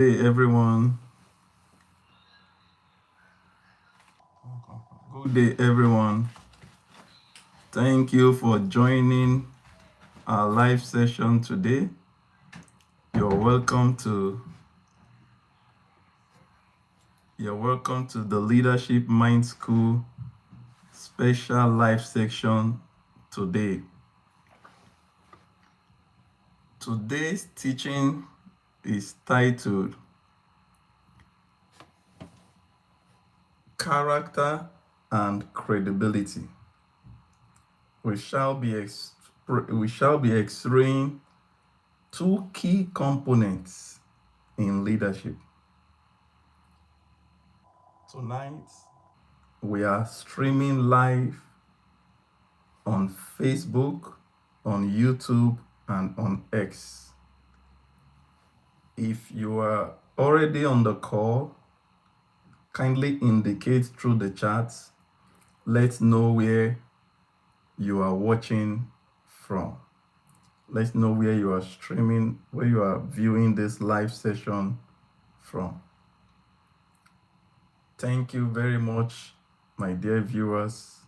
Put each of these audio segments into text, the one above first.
Hey everyone, good day everyone. Thank you for joining our live session today. You're welcome to the Leadership Mind School special live section today. Today's teaching is titled Character and Credibility. We shall be exploring two key components in leadership. Tonight, we are streaming live on Facebook, on YouTube, and on X. If you are already on the call, kindly indicate through the chat. Let's know where you are watching from. Let's know where you are streaming, where you are viewing this live session from. Thank you very much, my dear viewers.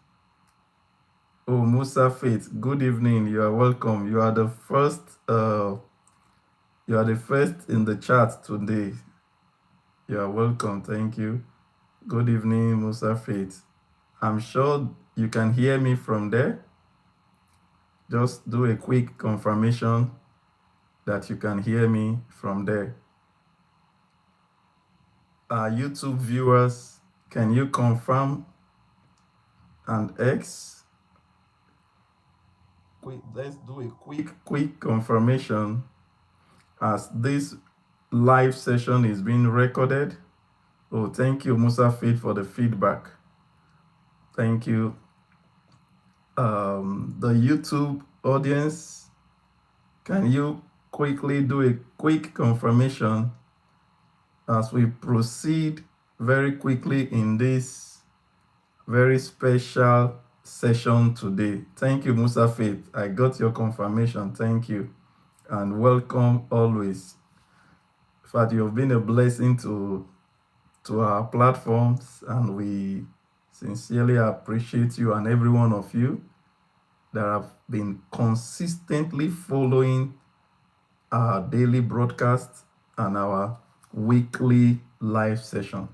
Oh, Musa Faith, good evening. You are welcome. You are the first in the chat today. You are welcome. Thank you. Good evening, Musa Faith. I'm sure you can hear me from there. Just do a quick confirmation that you can hear me from there. Our YouTube viewers, can you confirm and X? Let's do a quick confirmation as this live session is being recorded. Oh, thank you, Musa Faith, for the feedback. Thank you. The YouTube audience, can you quickly do a quick confirmation as we proceed very quickly in this very special session today? Thank you, Musa Faith. I got your confirmation. Thank you. And welcome always. In fact, you've been a blessing to our platforms, and we sincerely appreciate you and every one of you that have been consistently following our daily broadcast and our weekly live session.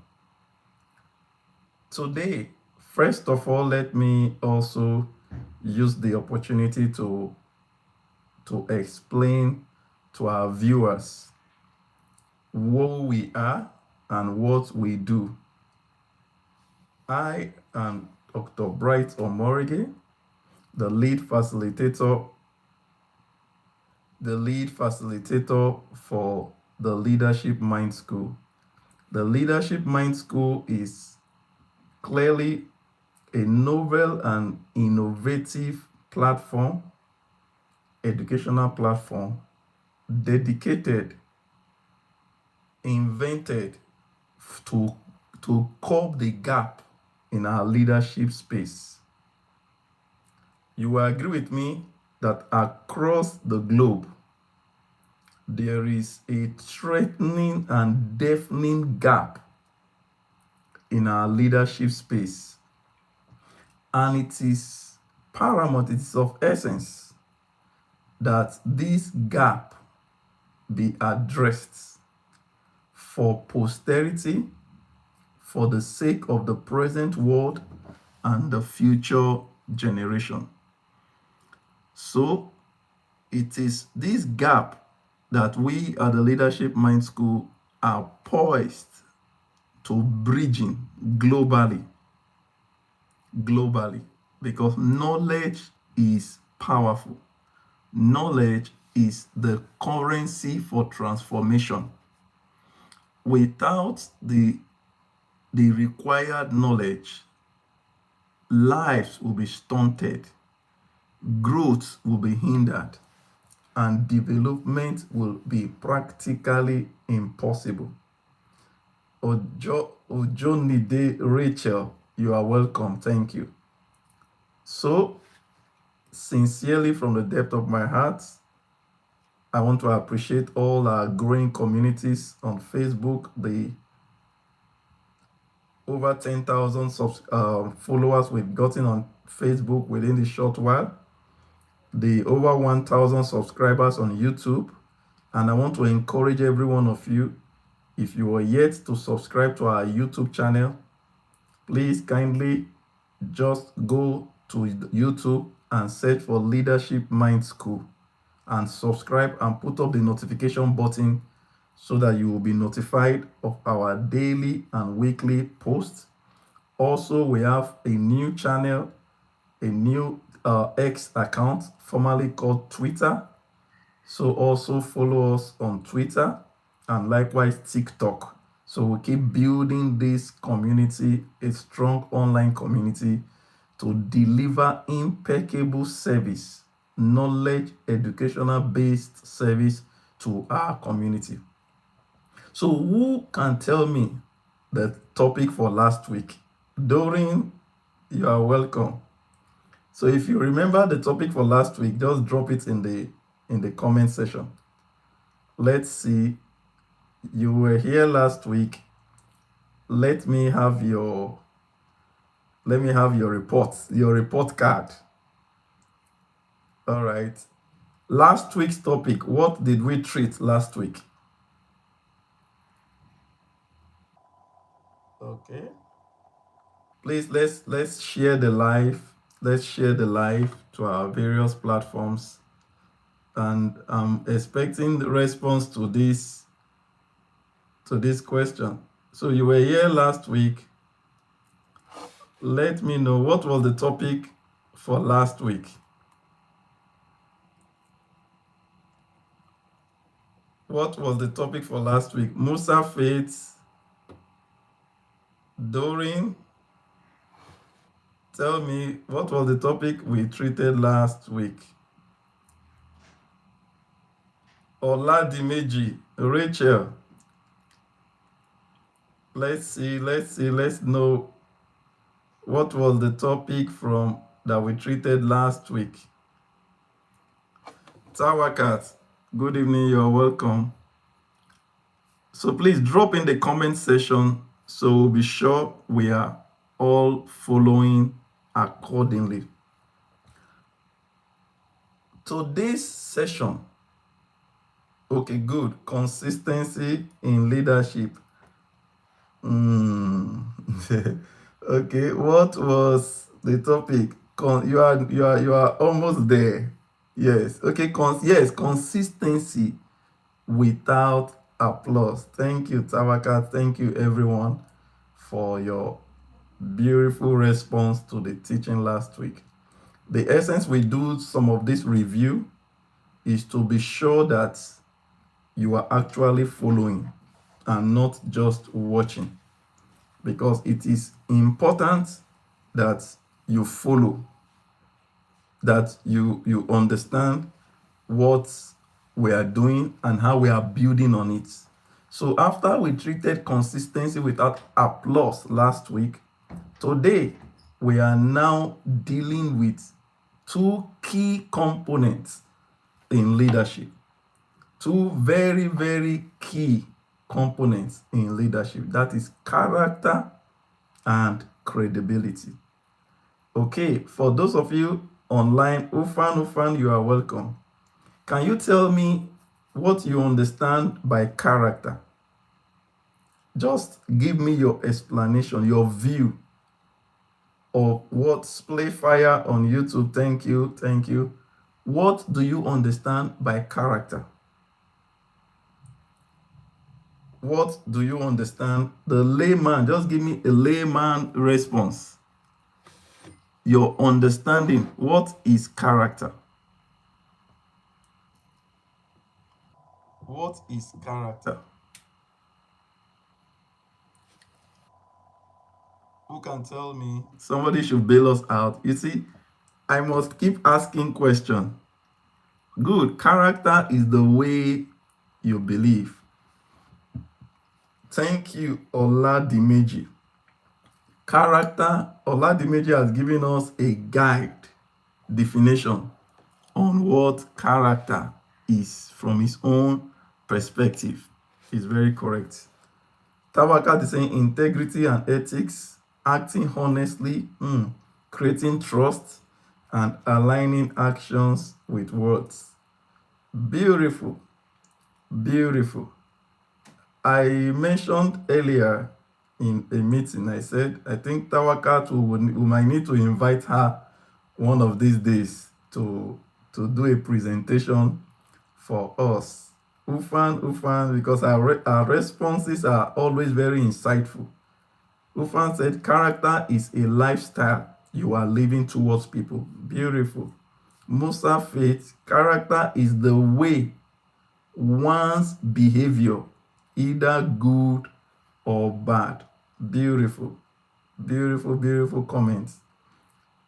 Today, first of all, let me also use the opportunity to explain to our viewers who we are and what we do. I am Dr. Bright Omorige, the lead facilitator for the Leadership Mind School. The Leadership Mind School is clearly a novel and innovative platform, educational platform, dedicated, invented to curb the gap in our leadership space. You will agree with me that across the globe, there is a threatening and deafening gap in our leadership space. And it is paramount, it is of essence that this gap be addressed for posterity, for the sake of the present world and the future generation. So it is this gap that we at the Leadership Mind School are poised to bridging globally, because knowledge is powerful. Knowledge is the currency for transformation. Without the required knowledge, lives will be stunted, growth will be hindered, and development will be practically impossible. Ojonide Rachel, you are welcome. Thank you. So, sincerely from the depth of my heart, I want to appreciate all our growing communities on Facebook, the over 10,000 followers we've gotten on Facebook within this short while, the over 1,000 subscribers on YouTube. And I want to encourage every one of you, if you are yet to subscribe to our YouTube channel, please kindly just go to YouTube and search for Leadership Mind School and subscribe and put up the notification button so that you will be notified of our daily and weekly posts. Also, we have a new channel, a new X account, formerly called Twitter. So also follow us on Twitter and likewise TikTok. So we keep building this community, a strong online community to deliver impeccable service, knowledge, educational based service to our community. So who can tell me the topic for last week? Doreen, you are welcome. So if you remember the topic for last week, just drop it in the comment section. Let's see. You were here last week. Let me have your report card. All right. Last week's topic, what did we treat last week? Okay. Please let's share the live. Let's share the live to our various platforms. And I'm expecting the response to this question. So you were here last week. Let me know what was the topic for last week. What was the topic for last week? Musa Faith, Doreen, tell me what was the topic we treated last week? Oladimeji, Rachel. Let's know what was the topic from that we treated last week. Tawakat, good evening, you're welcome. So please drop in the comment section so we'll be sure we are all following accordingly. Today's session, okay, good. Consistency in leadership. Okay, what was the topic? You are almost there. Yes. Okay. Yes, consistency without applause. Thank you, Tawaka. Thank you, everyone, for your beautiful response to the teaching last week. The essence we do some of this review is to be sure that you are actually following and not just watching, because it is important that you follow, that you understand what we are doing and how we are building on it. So after we treated consistency without applause last week, today we are now dealing with two key components in leadership. Two very, very key components in leadership. That is character and credibility. Okay, for those of you online, Ufan, you are welcome. Can you tell me what you understand by character? Just give me your explanation, your view of what's Play Fire on YouTube. Thank you. What do you understand by character? What do you understand? The layman, just give me a layman response. Your understanding, what is character? What is character? Who can tell me? Somebody should bail us out. You see, I must keep asking questions. Good. Character is the way you believe. Thank you, Oladimeji. Character, Oladimeji has given us a guide definition on what character is from his own perspective. It's very correct. Tawakat is saying integrity and ethics, acting honestly, creating trust, and aligning actions with words. Beautiful, beautiful. I mentioned earlier in a meeting, I said, I think Tawakat, we might need to invite her one of these days to do a presentation for us. Ufan, because our responses are always very insightful. Ufan said, character is a lifestyle you are living towards people. Beautiful. Musa Faith, character is the way one's behavior, either good or bad. Beautiful, beautiful, beautiful comments.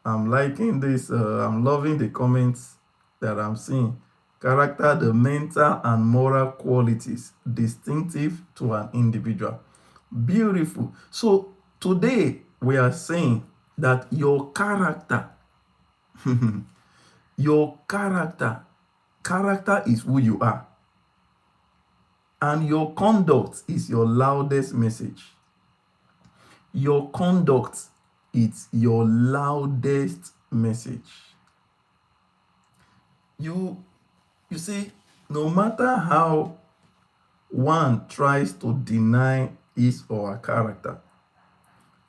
I'm liking this. I'm loving the comments that I'm seeing. Character, the mental and moral qualities distinctive to an individual. Beautiful. So today we are saying that your character, your character is who you are. And your conduct is your loudest message. Your conduct is your loudest message. You see, no matter how one tries to deny his or her character,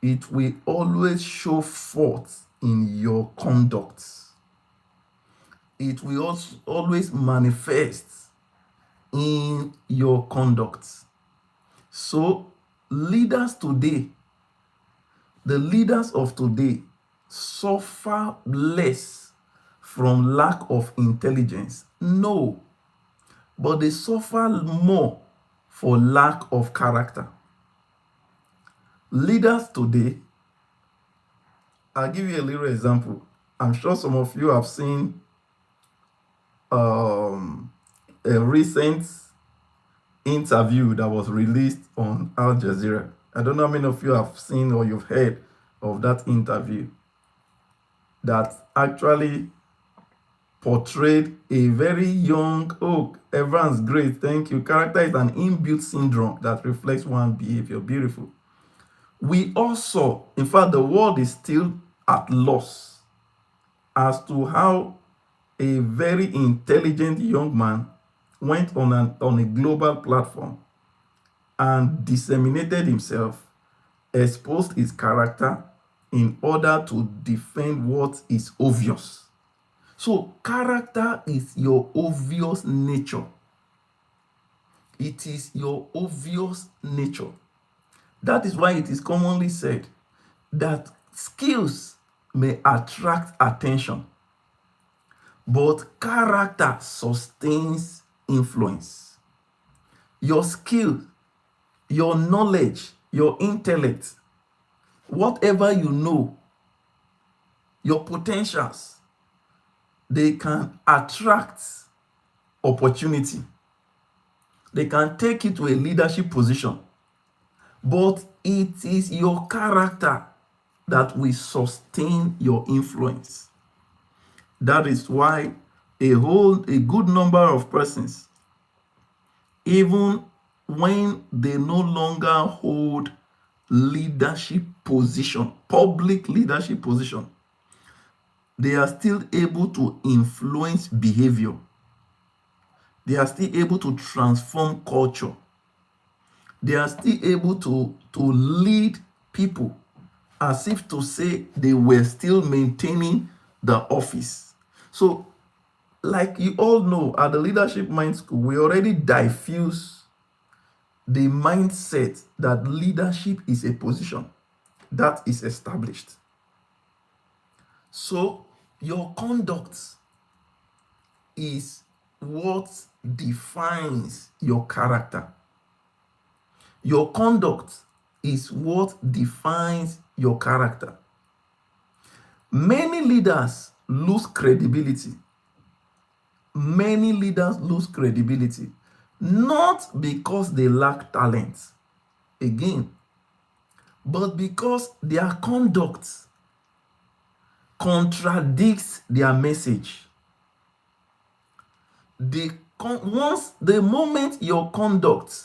it will always show forth in your conduct. It will also always manifest in your conduct. So, leaders today, the leaders of today, suffer less from lack of intelligence. No, but they suffer more for lack of character. Leaders today, I'll give you a little example. I'm sure some of you have seen a recent interview that was released on Al Jazeera. I don't know how many of you have seen or you've heard of that interview that actually portrayed a very young, Evans, great, thank you. Character is an inbuilt syndrome that reflects one's behavior. Beautiful. We also, in fact, the world is still at loss as to how a very intelligent young man went on a global platform and disseminated himself, exposed his character in order to defend what is obvious. So character is your obvious nature. It is your obvious nature. That is why it is commonly said that skills may attract attention, but character sustains influence. Your skill, your knowledge, your intellect, whatever you know, your potentials, they can attract opportunity. They can take you to a leadership position. But it is your character that will sustain your influence. That is why a good number of persons, even when they no longer hold leadership position, public leadership position, they are still able to influence behavior. They are still able to transform culture. They are still able to lead people as if to say they were still maintaining the office. So, like you all know, at the Leadership Mind School, we already diffuse the mindset that leadership is a position that is established. So, your conduct is what defines your character. Your conduct is what defines your character. Many leaders lose credibility. Many leaders lose credibility, not because they lack talent, again, but because their conduct contradicts their message. The once the moment your conduct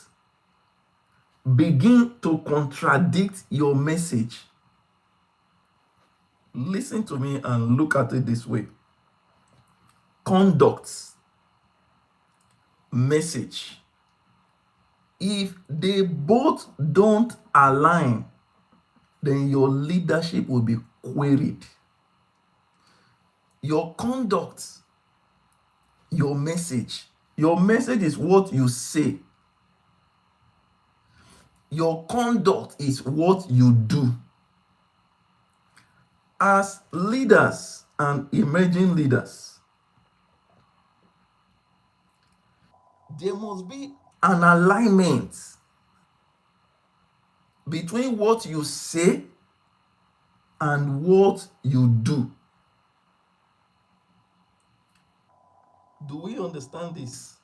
begin to contradict your message, listen to me and look at it this way. Conduct, message, if they both don't align, then your leadership will be queried. Your conduct, your message is what you say. Your conduct is what you do. As leaders and emerging leaders, there must be an alignment between what you say and what you do. Do we understand this?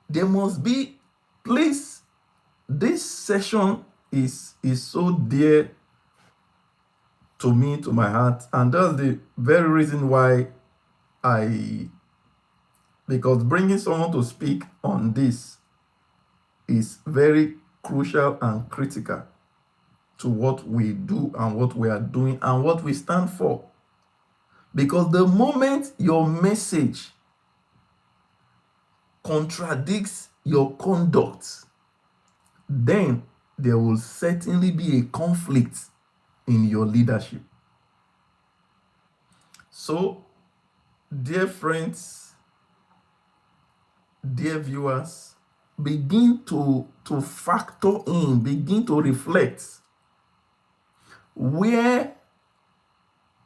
There must be, please, this session is so dear to me, to my heart, and that's the very reason why because bringing someone to speak on this is very crucial and critical to what we do and what we are doing and what we stand for. Because the moment your message contradicts your conduct, then there will certainly be a conflict in your leadership. So, dear friends, dear viewers, begin to factor in, begin to reflect. Where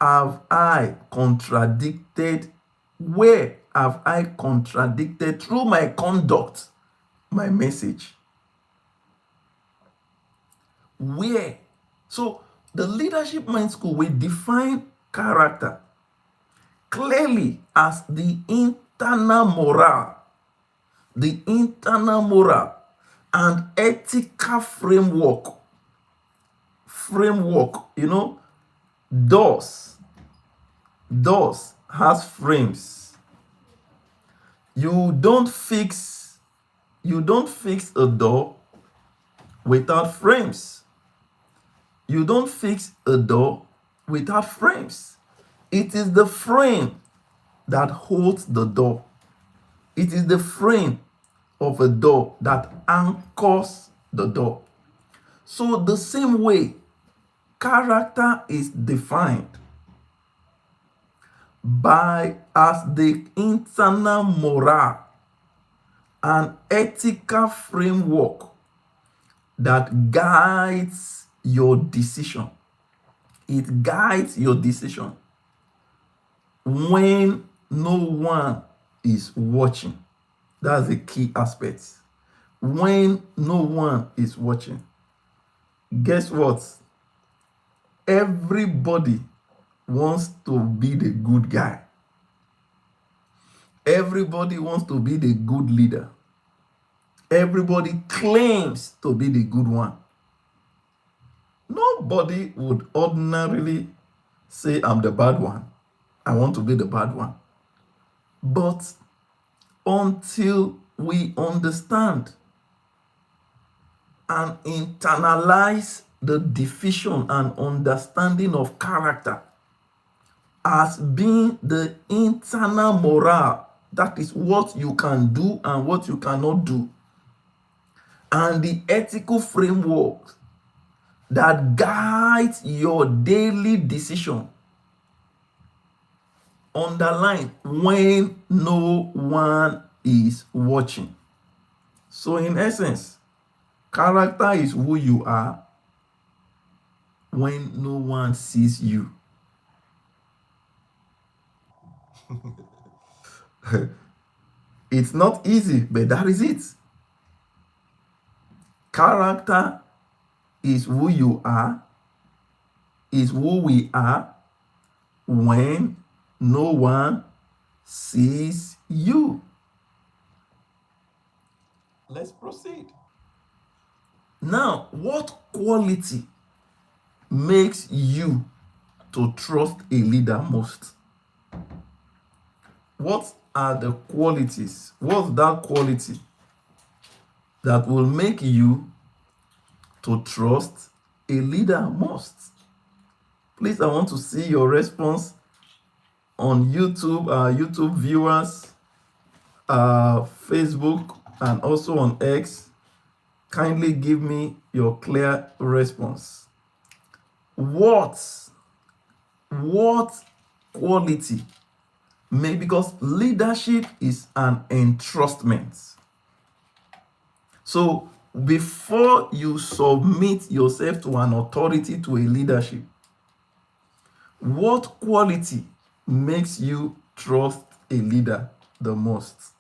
have I contradicted? Where have I contradicted through my conduct, my message? Where? So the Leadership Mind School will define character clearly as the internal moral and ethical framework. Doors has frames. You don't fix a door without frames. You don't fix a door without frames. It is the frame that holds the door. It is the frame of a door that anchors the door. So the same way, character is defined as the internal moral and ethical framework that guides your decision. It guides your decision when no one is watching. That's the key aspect. When no one is watching. Guess what? Everybody wants to be the good guy. Everybody wants to be the good leader. Everybody claims to be the good one. Nobody would ordinarily say, I'm the bad one. I want to be the bad one. But until we understand and internalize the division and understanding of character as being the internal moral, that is what you can do and what you cannot do, and the ethical framework that guides your daily decision, underline when no one is watching. So in essence, character is who you are when no one sees you. It's not easy, but that is it. Character is who you are, is who we are when no one sees you. Let's proceed. Now, what quality makes you to trust a leader most? What are the qualities? What's that quality that will make you to trust a leader most? Please, I want to see your response on YouTube, YouTube viewers, Facebook, and also on X. Kindly give me your clear response. What quality may, because leadership is an entrustment. So before you submit yourself to an authority, to a leadership, what quality makes you trust a leader the most?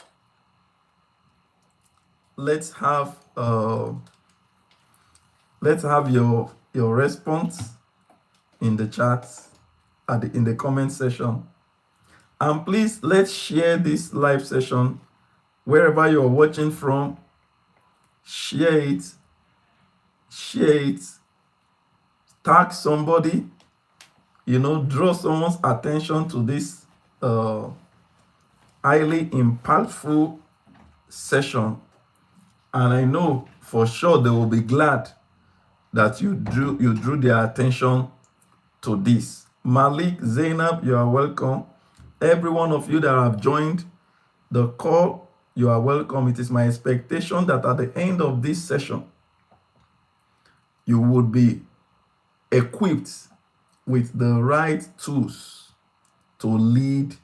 Let's have your response in the chat, in the comment section. And please, let's share this live session wherever you're watching from. Share it, tag somebody, draw someone's attention to this highly impactful session. And I know for sure they will be glad that you drew their attention to this. Malik, Zainab, you are welcome. Every one of you that have joined the call, you are welcome. It is my expectation that at the end of this session, you would be equipped with the right tools to lead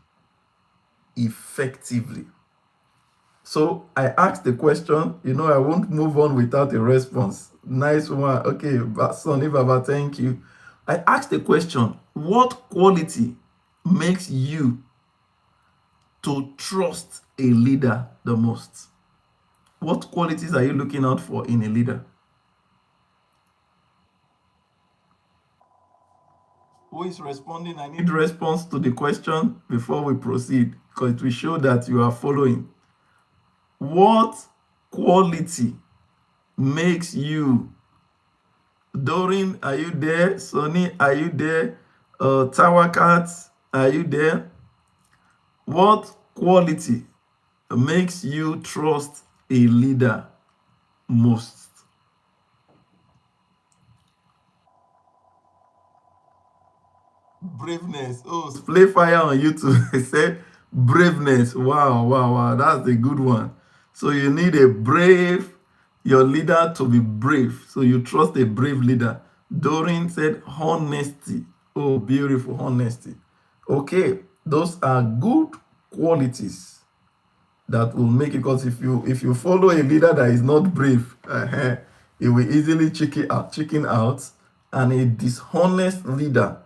effectively. So I asked the question, I won't move on without a response. Nice one. Okay, Sonny Baba, thank you. I asked the question, what quality makes you to trust a leader the most? What qualities are you looking out for in a leader? Who is responding? I need response to the question before we proceed, because it will show that you are following. What quality makes you? Doreen, are you there? Sonny, are you there? Tower Cats, are you there? What quality makes you trust a leader most? Braveness. Oh, Play Fire on YouTube. I said braveness. Wow. That's a good one. So you need your leader to be brave. So you trust a brave leader. Doreen said honesty. Oh, beautiful, honesty. Okay, those are good qualities that will make it, because if you follow a leader that is not brave, it will easily chicken out, and a dishonest leader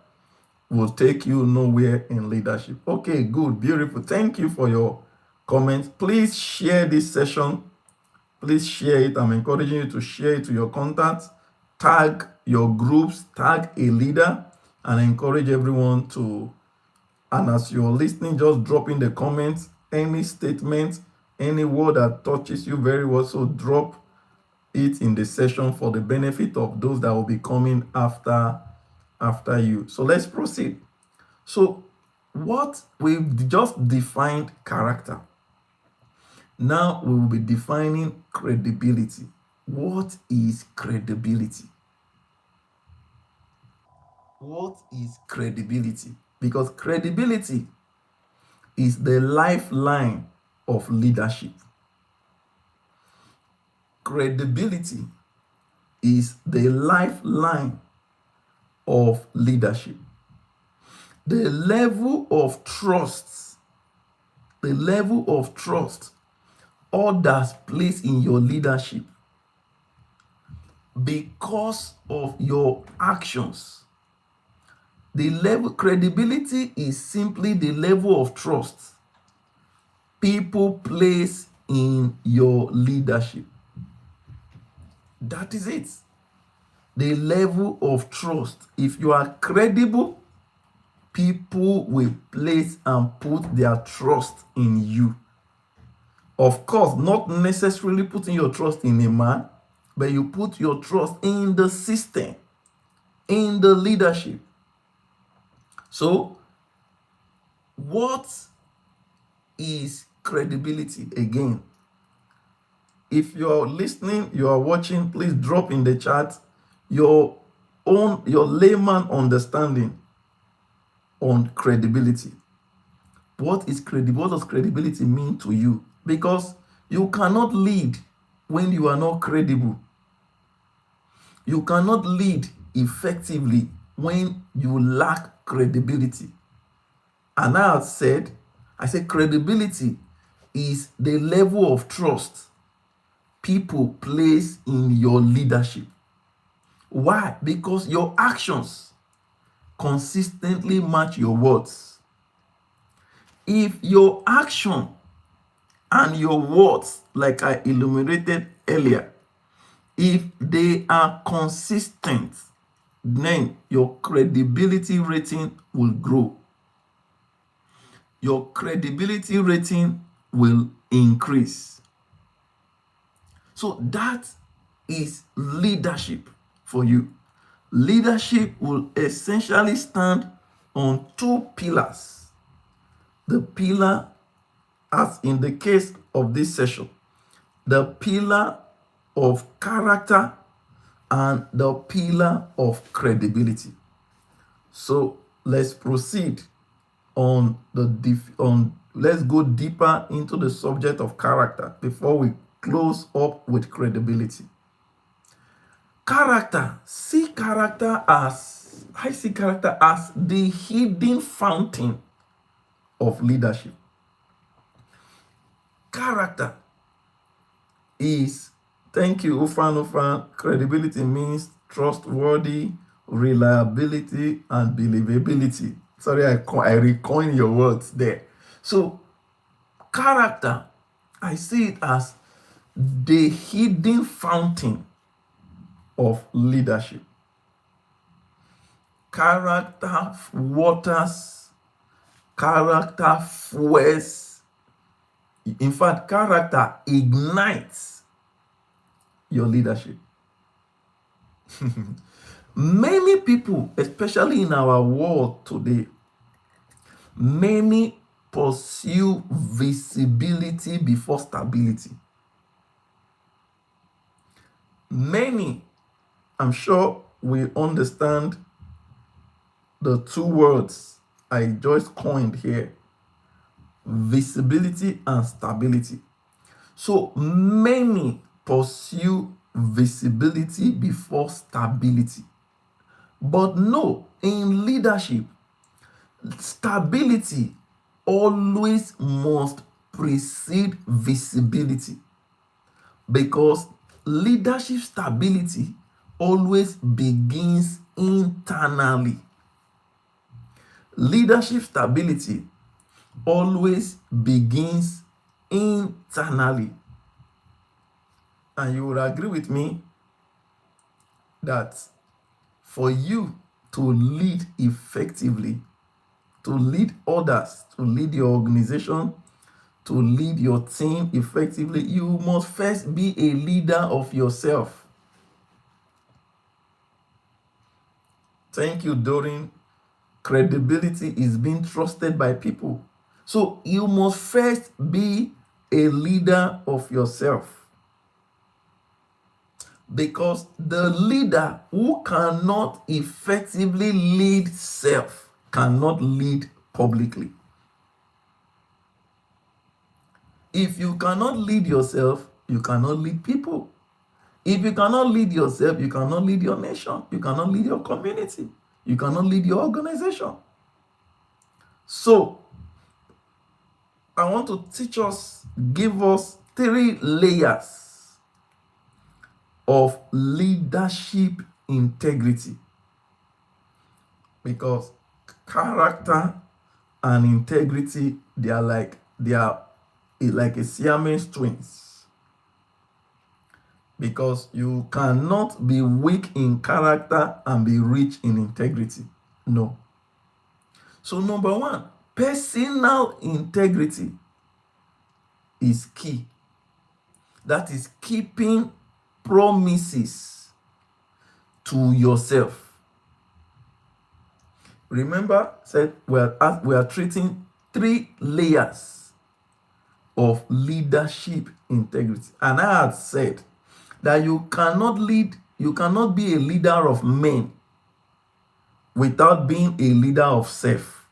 will take you nowhere in leadership. Okay, good, beautiful. Thank you for your comments. Please share this session. Please share it. I'm encouraging you to share it to your contacts. Tag your groups, tag a leader, and encourage everyone to. And as you're listening, just drop in the comments any statement, any word that touches you very well. So drop it in the session for the benefit of those that will be coming after you. So let's proceed. So what we've just defined character. Now we will be defining credibility. What is credibility? What is credibility? Because credibility is the lifeline of leadership. Credibility is the lifeline of leadership. The level of trust others place in your leadership because of your actions. Credibility is simply the level of trust people place in your leadership. That is it. The level of trust. If you are credible, people will place and put their trust in you. Of course, not necessarily putting your trust in a man, but you put your trust in the system, in the leadership. So, what is credibility again. If you're listening, you are watching, please drop in the chat your layman understanding on credibility. What does credibility mean to you? Because you cannot lead when you are not credible. You cannot lead effectively when you lack credibility. And I said credibility is the level of trust people place in your leadership. Why? Because your actions consistently match your words. If your action and your words, like I illuminated earlier, if they are consistent, then your credibility rating will grow. Your credibility rating will increase. So that is leadership for you. Leadership will essentially stand on two pillars. The pillar, as in the case of this session, the pillar of character and the pillar of credibility. So let's proceed on let's go deeper into the subject of character before we close up with credibility. I see character as the hidden fountain of leadership. Character is, thank you, Ufan. Credibility means trustworthy, reliability, and believability. Sorry, I recoin your words there. So, character, I see it as the hidden fountain of leadership. Character waters, character fuels. In fact, character ignites your leadership. Many people, especially in our world today, many pursue visibility before stability. Many, I'm sure we understand the two words I just coined here: visibility and stability. So many pursue visibility before stability. But no, in leadership, stability always must precede visibility, because leadership stability always begins internally. Leadership stability always begins internally. And you would agree with me that for you to lead effectively, to lead others, to lead your organization, to lead your team effectively, you must first be a leader of yourself. Thank you, Doreen. Credibility is being trusted by people. So you must first be a leader of yourself. Because the leader who cannot effectively lead self cannot lead publicly. If you cannot lead yourself, you cannot lead people. If you cannot lead yourself, you cannot lead your nation. You cannot lead your community. You cannot lead your organization. So, I want to give us 3 layers of leadership integrity. Because character and integrity, they are like a Siamese twins. Because you cannot be weak in character and be rich in integrity. No. So number 1, personal integrity is key. That is keeping promises to yourself. Remember, said we are treating 3 layers of leadership integrity. And I had said that you cannot be a leader of men without being a leader of self.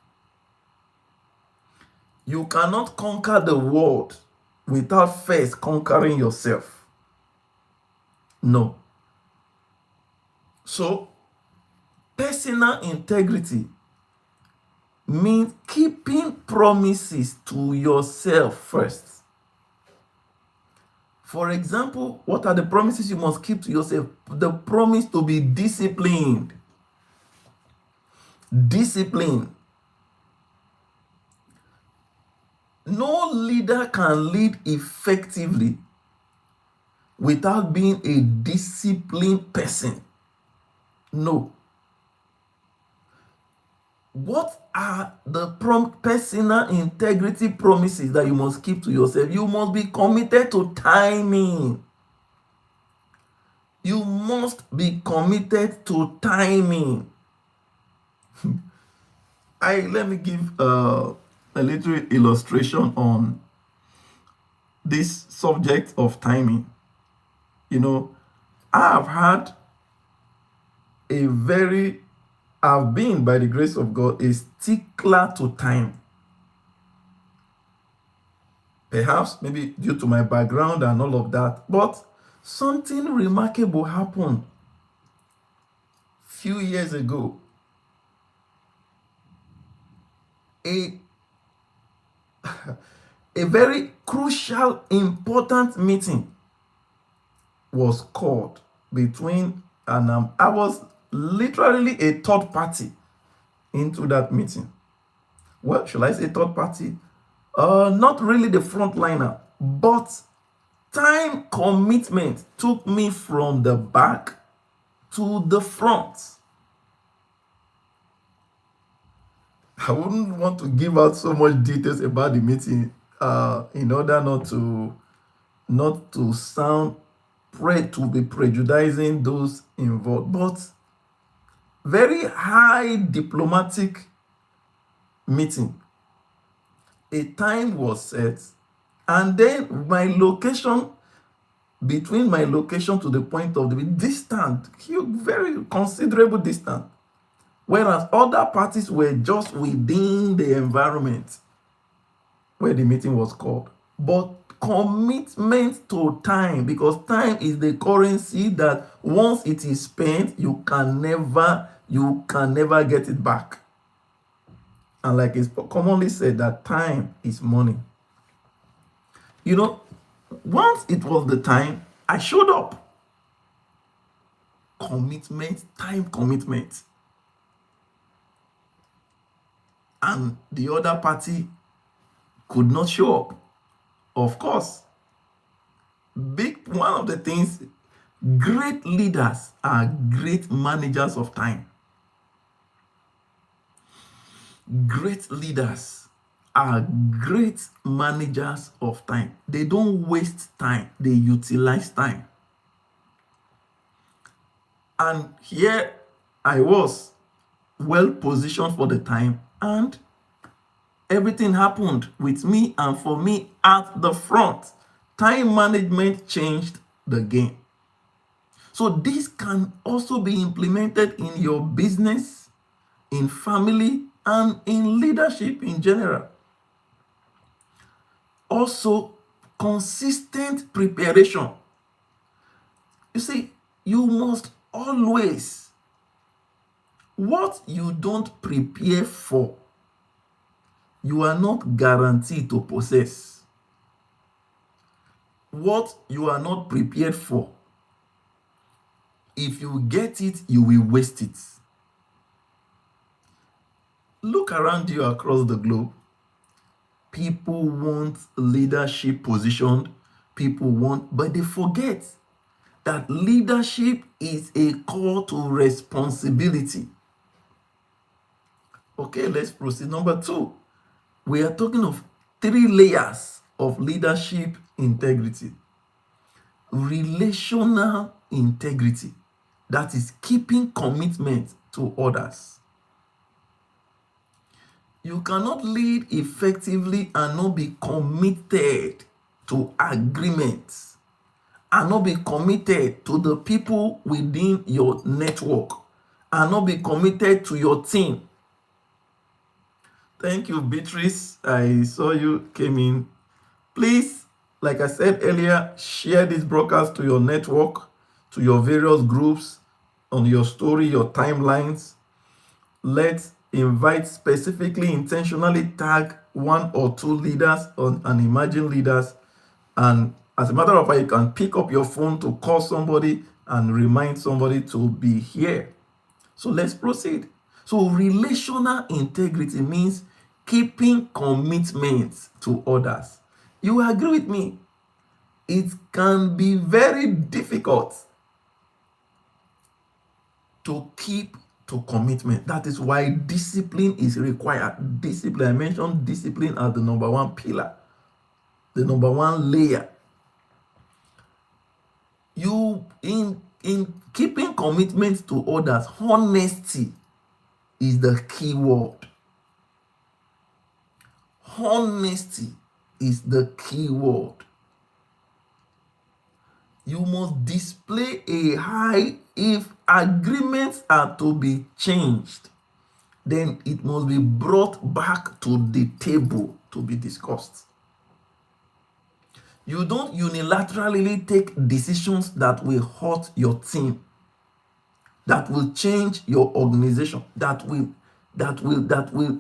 You cannot conquer the world without first conquering yourself. No. So, personal integrity means keeping promises to yourself first. For example, what are the promises you must keep to yourself? The promise to be disciplined. Discipline. No leader can lead effectively without being a disciplined person. No. What are the personal integrity promises that you must keep to yourself? You must be committed to timing. You must be committed to timing. Let me give a little illustration on this subject of timing. I've been, by the grace of God, a stickler to time. Perhaps maybe due to my background and all of that, but something remarkable happened few years ago. A very crucial, important meeting was called between, and I was literally a third party into that meeting. Well, should I say third party? Not really the frontliner, but time commitment took me from the back to the front. I wouldn't want to give out so much details about the meeting in order not to sound to be prejudicing those involved, but very high diplomatic meeting. A time was set, and then between my location to the point of the distant, very considerable distance, whereas other parties were just within the environment where the meeting was called. But commitment to time, because time is the currency that once it is spent, you can never get it back. And like it's commonly said, that time is money. Once it was the time, I showed up. Commitment, time commitment. And the other party could not show up. Of course, one of the things, great leaders are great managers of time. Great leaders are great managers of time. They don't waste time, they utilize time. And here I was, well positioned for the time, and everything happened with me and for me at the front. Time management changed the game. So this can also be implemented in your business, in family, and in leadership in general. Also, consistent preparation. You see, you must always, what you don't prepare for, you are not guaranteed to possess. What you are not prepared for, if you get it, you will waste it. Look around you across the globe. People want leadership position. But they forget that leadership is a call to responsibility. Okay, let's proceed. Number 2, we are talking of 3 layers of leadership integrity. Relational integrity, that is keeping commitment to others. You cannot lead effectively and not be committed to agreements, and not be committed to the people within your network, and not be committed to your team. Thank you, Beatrice. I saw you came in. Please, like I said earlier, share this broadcast to your network, to your various groups, on your story, your timelines. Let's invite, specifically, intentionally tag 1 or 2 leaders and emerging leaders. And as a matter of fact, you can pick up your phone to call somebody and remind somebody to be here. So let's proceed. So relational integrity means keeping commitments to others. You agree with me? It can be very difficult to keep to commitment. That is why discipline is required. Discipline, I mentioned discipline as the number one pillar, the number one layer. You in keeping commitment to others, honesty is the key word. Honesty is the key word. You must display a high, if agreements are to be changed, then it must be brought back to the table to be discussed. You don't unilaterally take decisions that will hurt your team, that will change your organization, that will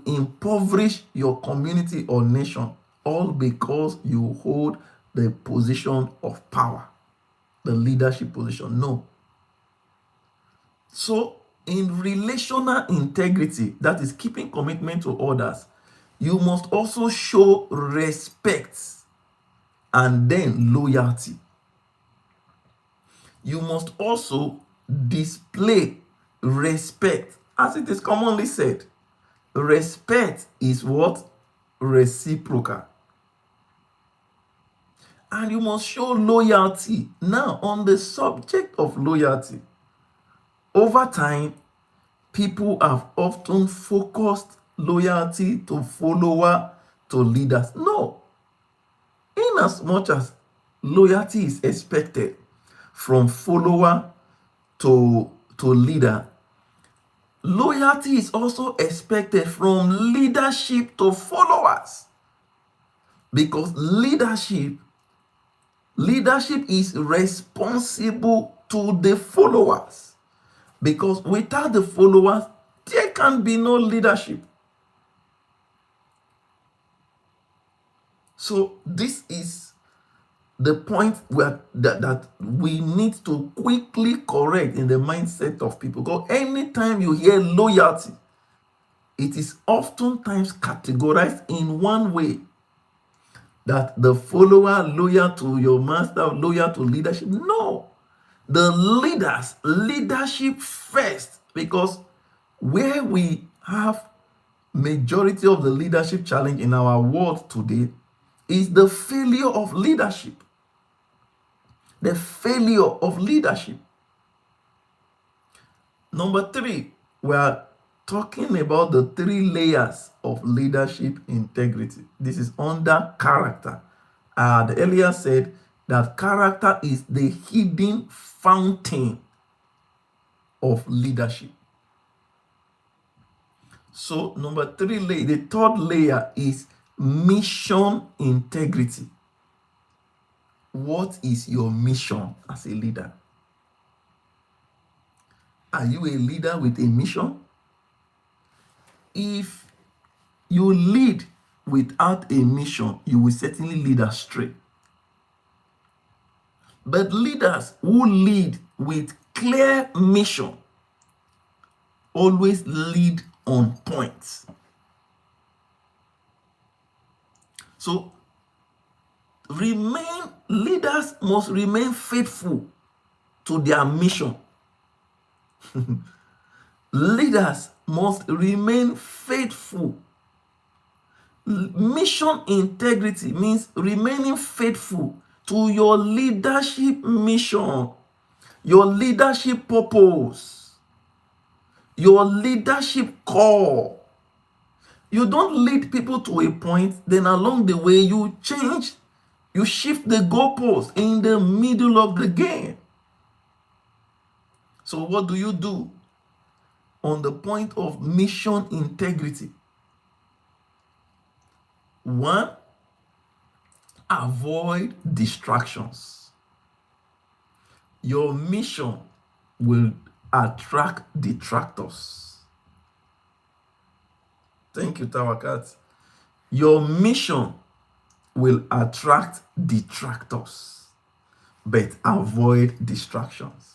impoverish your community or nation, all because you hold the position of power, the leadership position. No. So in relational integrity, that is keeping commitment to others, you must also show respect and then loyalty. You must also display respect. As it is commonly said, respect is what? Reciprocal. And you must show loyalty. Now, on the subject of loyalty, over time, people have often focused loyalty to follower, to leaders. No. In as much as loyalty is expected from follower to leader, loyalty is also expected from leadership to followers. Because leadership is responsible to the followers. Because without the followers, there can be no leadership. So this is the point where that we need to quickly correct in the mindset of people. Because anytime you hear loyalty, it is oftentimes categorized in one way, that the follower loyal to your master, loyal to leadership. No, the leadership first, because where we have majority of the leadership challenge in our world today is the failure of leadership. The failure of leadership. Number 3, we are talking about the 3 layers of leadership integrity. This is under character. The earlier said that character is the hidden fountain of leadership. So number 3 layer, the 3rd layer is mission integrity. What is your mission as a leader? Are you a leader with a mission? If you lead without a mission, you will certainly lead astray. But leaders who lead with clear mission always lead on point. So leaders must remain faithful to their mission. Leaders must remain faithful. Mission integrity means remaining faithful to your leadership mission, your leadership purpose, your leadership call. You don't lead people to a point, then along the way you change, you shift the goalpost in the middle of the game. So what do you do on the point of mission integrity? One, avoid distractions. Your mission will attract detractors. Thank you, Tawakat. Your mission will attract detractors, but avoid distractions.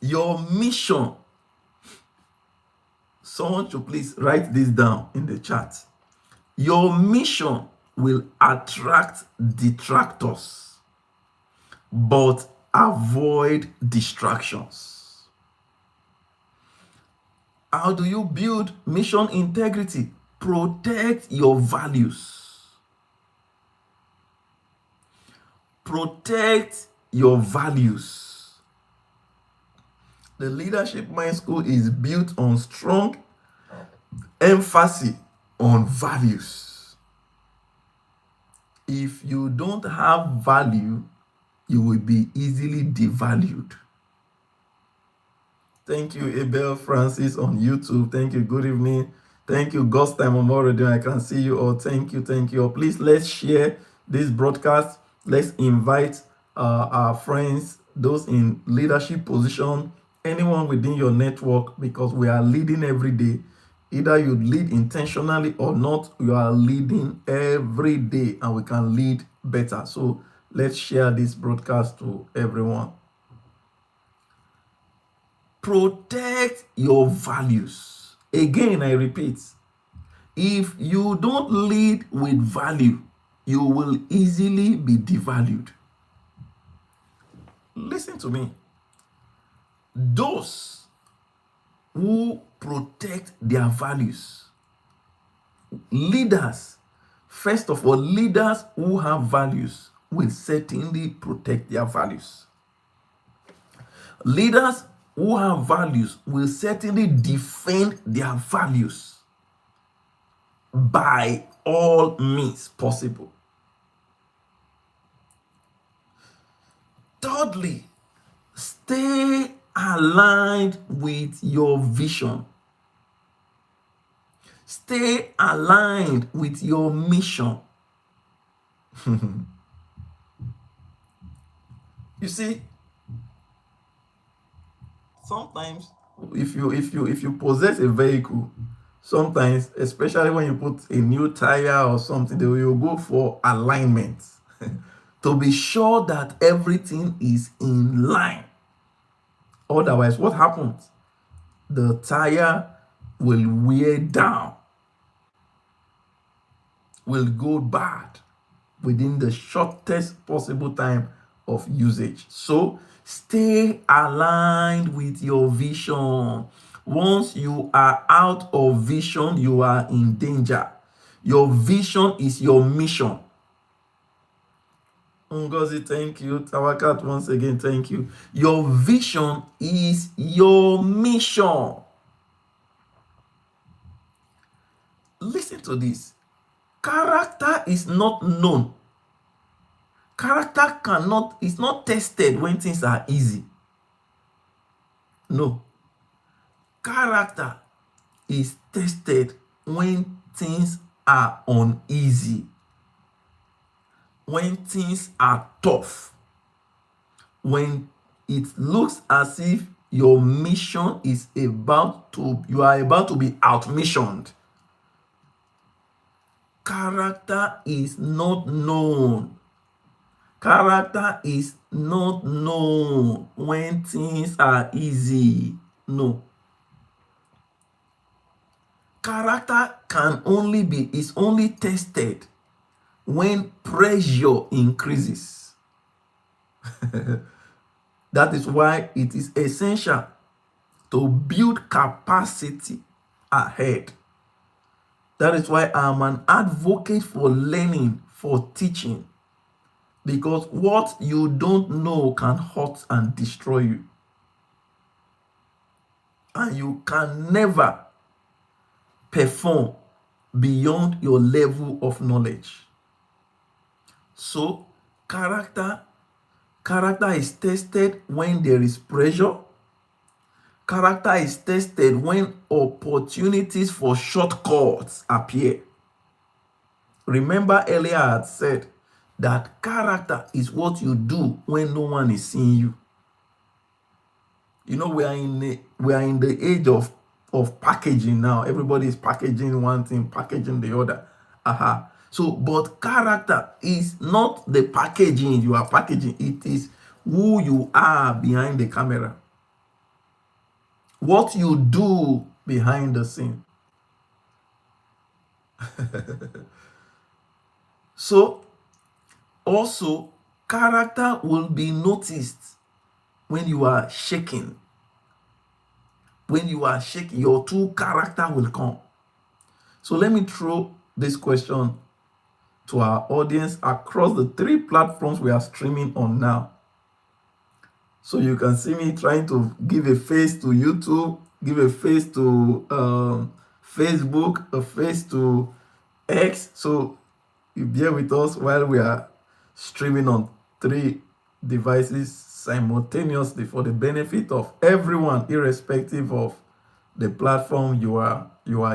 Your mission, someone should please write this down in the chat. Your mission will attract detractors, but avoid distractions. How do you build mission integrity? Protect your values. Protect your values. The Leadership Mind School is built on strong emphasis on values. If you don't have value, you will be easily devalued. Thank you, Abel Francis on YouTube. Thank you. Good evening. Thank you, God's time on already. I can see you all. Thank you. Thank you. Please let's share this broadcast. Let's invite our friends, those in leadership position, anyone within your network, because we are leading every day. Either you lead intentionally or not, you are leading every day, and we can lead better. So let's share this broadcast to everyone. Protect your values. Again, I repeat, if you don't lead with value, you will easily be devalued. Listen to me. Those who protect their values, leaders, first of all, leaders who have values will certainly protect their values. Leaders who have values will certainly defend their values by all means possible. Thirdly, stay aligned with your vision. Stay aligned with your mission. You see, sometimes if you possess a vehicle, sometimes, especially when you put a new tire or something, they will go for alignment to be sure that everything is in line. Otherwise, what happens? The tire will wear down, will go bad within the shortest possible time of usage. So stay aligned with your vision. Once you are out of vision, you are in danger. Your vision is your mission. Ngozi, thank you. Tawakat, once again, thank you. Your vision is your mission. Listen to this. Character is not known. Character is not tested when things are easy. No. Character is tested when things are uneasy, when things are tough, when it looks as if your mission is you are about to be outmissioned. Character is not known. Character is not known when things are easy. No. Character is only tested when pressure increases. That is why it is essential to build capacity ahead. That is why I'm an advocate for learning, for teaching, because what you don't know can hurt and destroy you. and you can never perform beyond your level of knowledge. So character is tested when there is pressure. Character is tested when opportunities for shortcuts appear. Remember earlier I had said that character is what you do when no one is seeing you. You know, we are in the age of packaging now. Everybody is packaging one thing, packaging the other. So, but character is not the packaging you are packaging. It is who you are behind the camera. What you do behind the scene. So, also, character will be noticed when you are shaking. When you are shaking, your true character will come. So let me throw this question to our audience across the 3 platforms we are streaming on now. So you can see me trying to give a face to YouTube, give a face to Facebook, a face to X. So you bear with us while we are streaming on 3 devices simultaneously for the benefit of everyone, irrespective of the platform you are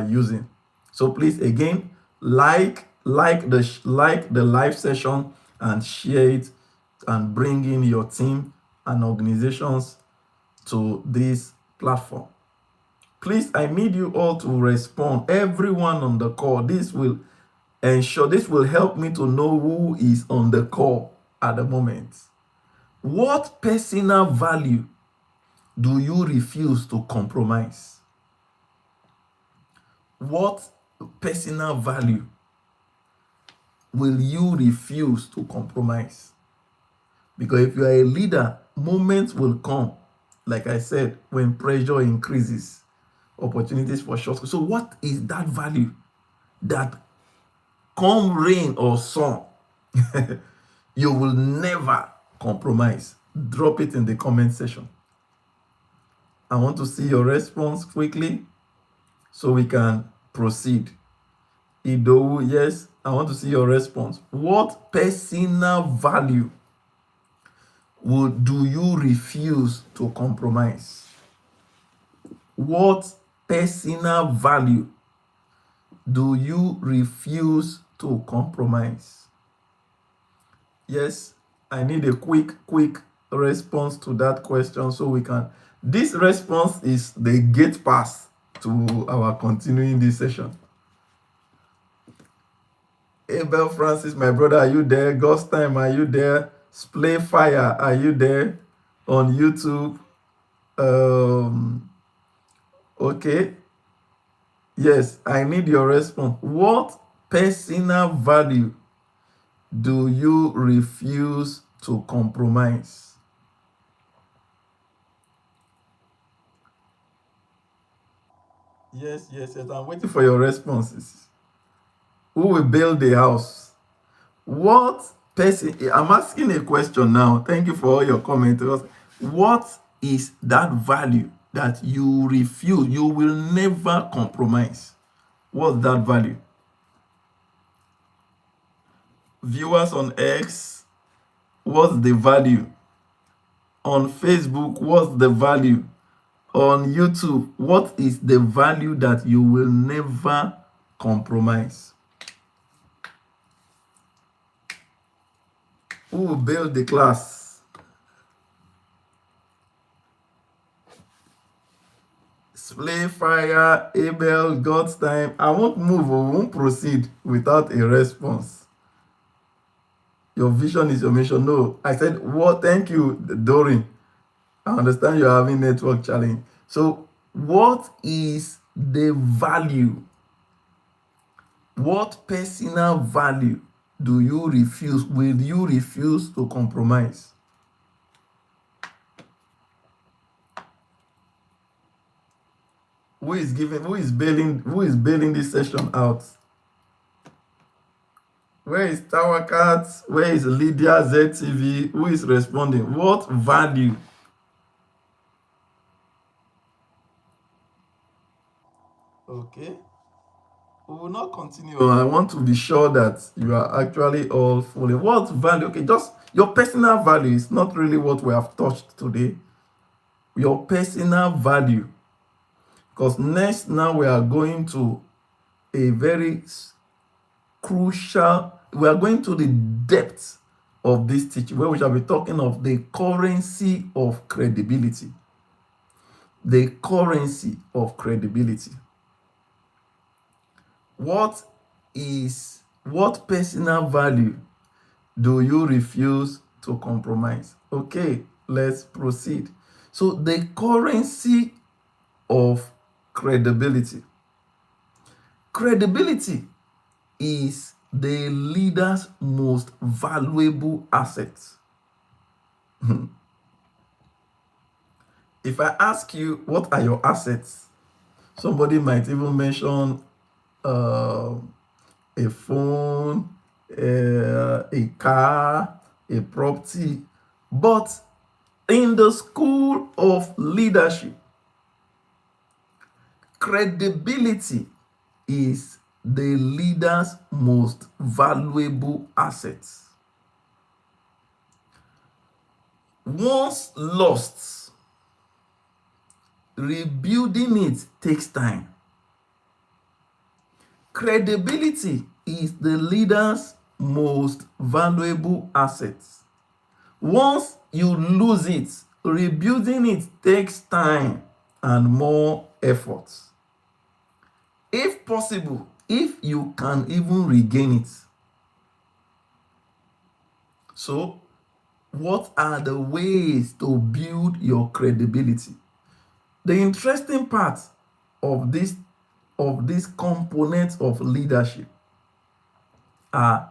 using. So please, again, like the live session and share it, and bring in your team and organizations to this platform. Please, I need you all to respond, everyone on the call. This will help me to know who is on the call at the moment. What personal value do you refuse to compromise? What personal value will you refuse to compromise? Because if you are a leader, moments will come, like I said, when pressure increases, opportunities for shortcuts. So what is that value that, come rain or sun, you will never compromise? Drop it in the comment section. I want to see your response quickly so we can proceed. Idowu, yes, I want to see your response. What personal value do you refuse to compromise? What personal value do you refuse to compromise? Yes, I need a quick response to that question so we can. This response is the gate pass to our continuing this session. Abel Francis, my brother, are you there? God's Time, are you there? Splay Fire, are you there on YouTube? Okay. Yes, I need your response. What personal value do you refuse to compromise? Yes. I'm waiting for your responses. Who will build the house? What person? I'm asking a question now. Thank you for all your comments. What is that value that you refuse? You will never compromise. What's that value? Viewers on X, what's the value? On Facebook, what's the value? On YouTube, what is the value that you will never compromise? Who will build the class? Splay Fire, Abel, God's Time. I won't move or won't proceed without a response. Your vision is your mission. No, I said, what? Thank you, Doreen. I understand you're having network challenge. So what is the value? What personal value will you refuse to compromise? Who is bailing this session out? Where is Tower Cats? Where is Lydia ZTV? Who is responding? What value? Okay. We will not continue. I want to be sure that you are actually all fully. What value? Okay, just your personal value is not really what we have touched today. Your personal value. Because next, now we are going to a very crucial, we are going to the depth of this teaching where we shall be talking of the currency of credibility. The currency of credibility. What personal value do you refuse to compromise? Okay, let's proceed. So the currency of credibility. Credibility is the leader's most valuable asset. If I ask you, what are your assets? Somebody might even mention a phone, a car, a property. But in the school of leadership, credibility is the leader's most valuable asset. Once lost, rebuilding it takes time. Credibility is the leader's most valuable asset. Once you lose it, rebuilding it takes time and more effort. If possible, if you can even regain it. So, what are the ways to build your credibility? The interesting part of this components of leadership are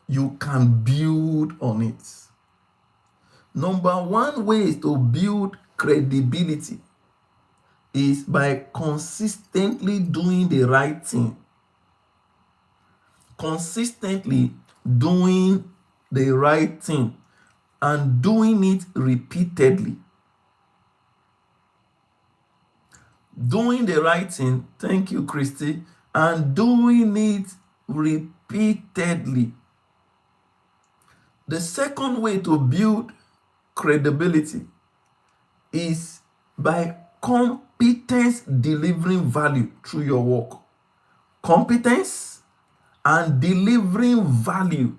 you can build on it. Number one way to build credibility is by consistently doing the right thing. Consistently doing the right thing and doing it repeatedly. Doing the right thing, thank you, Christy, and doing it repeatedly. The second way to build credibility is by competence delivering value through your work. Competence and delivering value.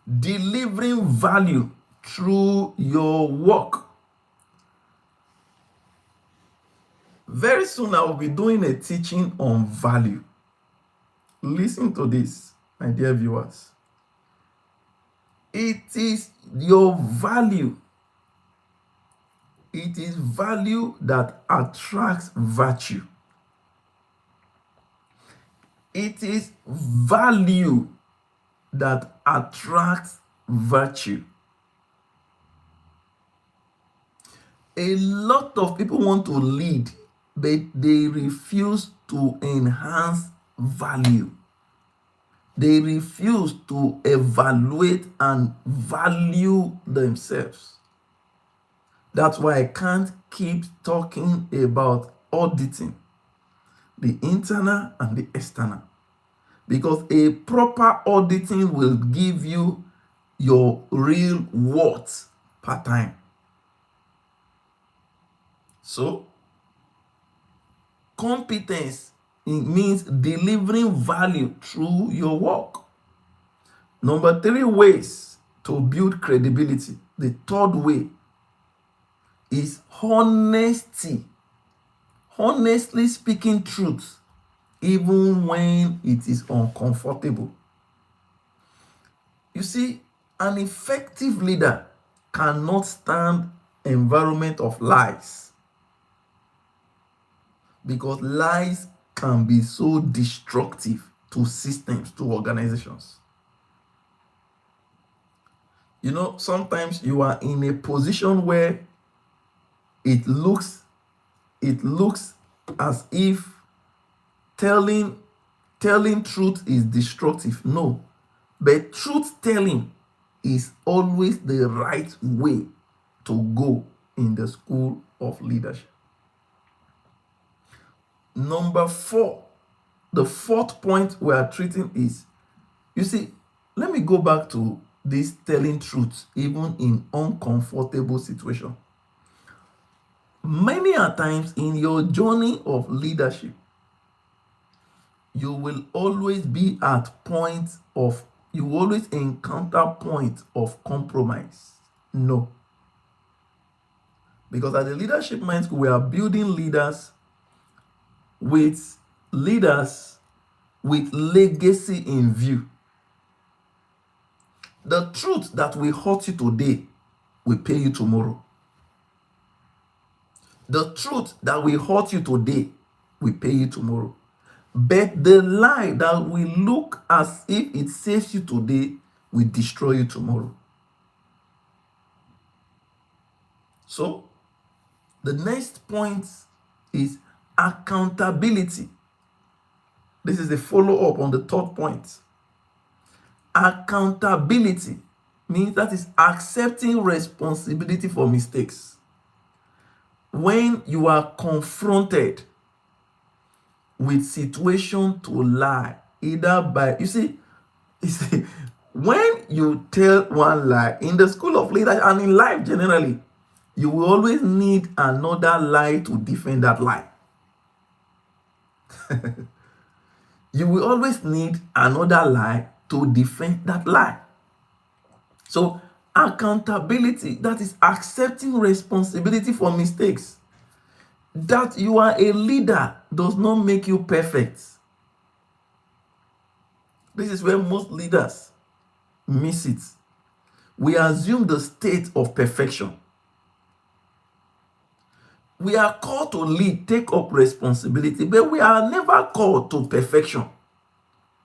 Delivering value through your work. Very soon I will be doing a teaching on value. Listen to this, my dear viewers. It is your value. It is value that attracts virtue. It is value that attracts virtue. A lot of people want to lead, but they refuse to enhance value. They refuse to evaluate and value themselves. That's why I can't keep talking about auditing, the internal and the external. Because a proper auditing will give you your real worth per time. So, competence, it means delivering value through your work. Number 3 ways to build credibility. The third way is honesty. Honestly speaking truth, even when it is uncomfortable. You see, an effective leader cannot stand environment of lies, because lies can be so destructive to systems, to organizations. You know, sometimes you are in a position where it looks as if telling truth is destructive. No, but truth telling is always the right way to go in the school of leadership. Number 4, the fourth point we are treating is, you see, let me go back to this telling truth even in uncomfortable situation. Many a times in your journey of leadership, you will always be at points of, you will always encounter points of compromise. No. Because at the Leadership Mind School, we are building with leaders with legacy in view. The truth that will hurt you today will pay you tomorrow. The truth that will hurt you today will pay you tomorrow. But the lie that will look as if it saves you today will destroy you tomorrow. So, the next point is accountability. This is a follow-up on the third point. Accountability means that is accepting responsibility for mistakes. When you are confronted with situation to lie, either by, you see, when you tell one lie in the school of leadership and in life generally, you will always need another lie to defend that lie. You will always need another lie to defend that lie. So accountability, that is accepting responsibility for mistakes. That you are a leader does not make you perfect. This is where most leaders miss it. We assume the state of perfection. We are called to lead, take up responsibility, but we are never called to perfection.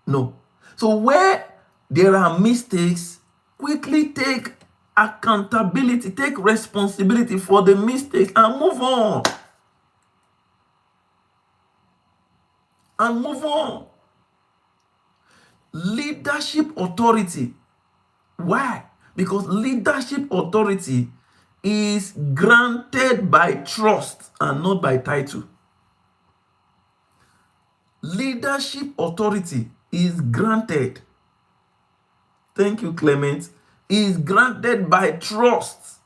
No. So where there are mistakes, quickly take accountability, take responsibility for the mistakes and move on. And move on. Leadership authority. Why? Because leadership authority is granted by trust and not by title. Leadership authority is granted. Thank you, Clement. Is granted by trust,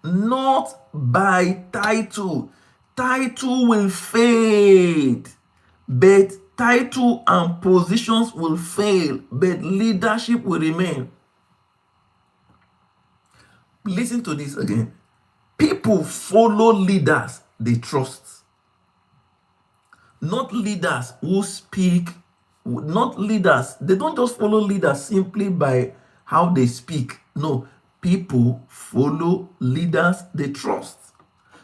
not by title. Title will fade, but title and positions will fail, but leadership will remain. Listen to this again. People follow leaders they trust. Not leaders who speak, not leaders. They don't just follow leaders simply by how they speak. No, people follow leaders they trust.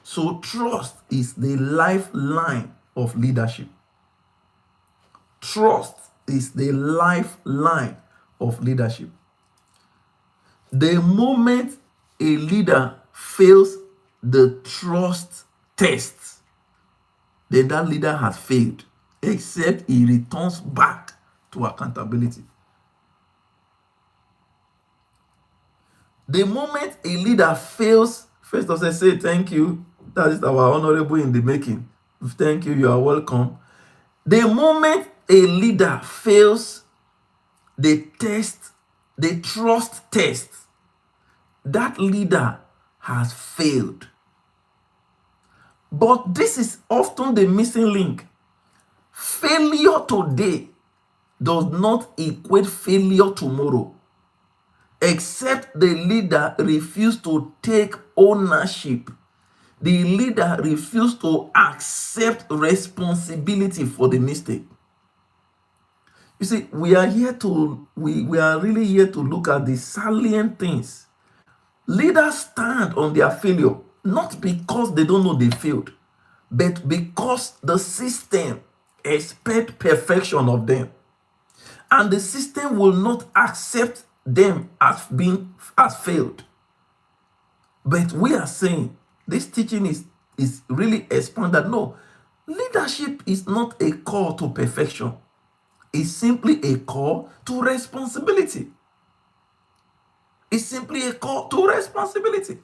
So trust is the lifeline of leadership. Trust is the lifeline of leadership. The moment a leader fails the trust test, then that leader has failed, except he returns back to accountability. The moment a leader fails, first of all, say thank you. That is our honorable in the making. Thank you, you are welcome. The moment a leader fails the test, the trust test, that leader has failed. But this is often the missing link. Failure today does not equate failure tomorrow, except the leader refuses to take ownership. The leader refuses to accept responsibility for the mistake. You see, we are really here to look at the salient things. Leaders stand on their failure, not because they don't know they failed, but because the system expects perfection of them. And the system will not accept them as failed. But we are saying this teaching is really expanded. No, leadership is not a call to perfection. It's simply a call to responsibility. It's simply a call to responsibility.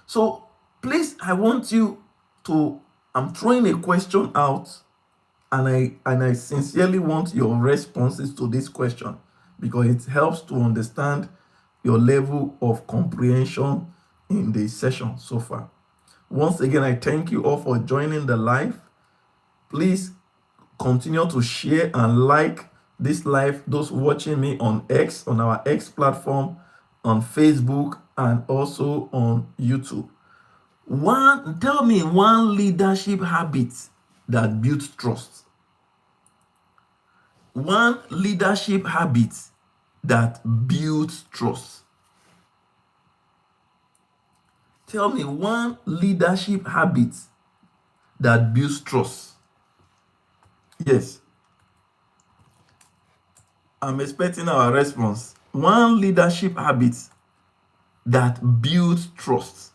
So please, I want you to I'm throwing a question out, and I sincerely want your responses to this question, because it helps to understand your level of comprehension in the session so far. Once again, I thank you all for joining the live. Please continue to share and like this live, those watching me on X, on our X platform, on Facebook, and also on YouTube. Tell me one leadership habit that builds trust. One leadership habit that builds trust. Tell me one leadership habit that builds trust. Yes, I'm expecting our response. One leadership habit that builds trust.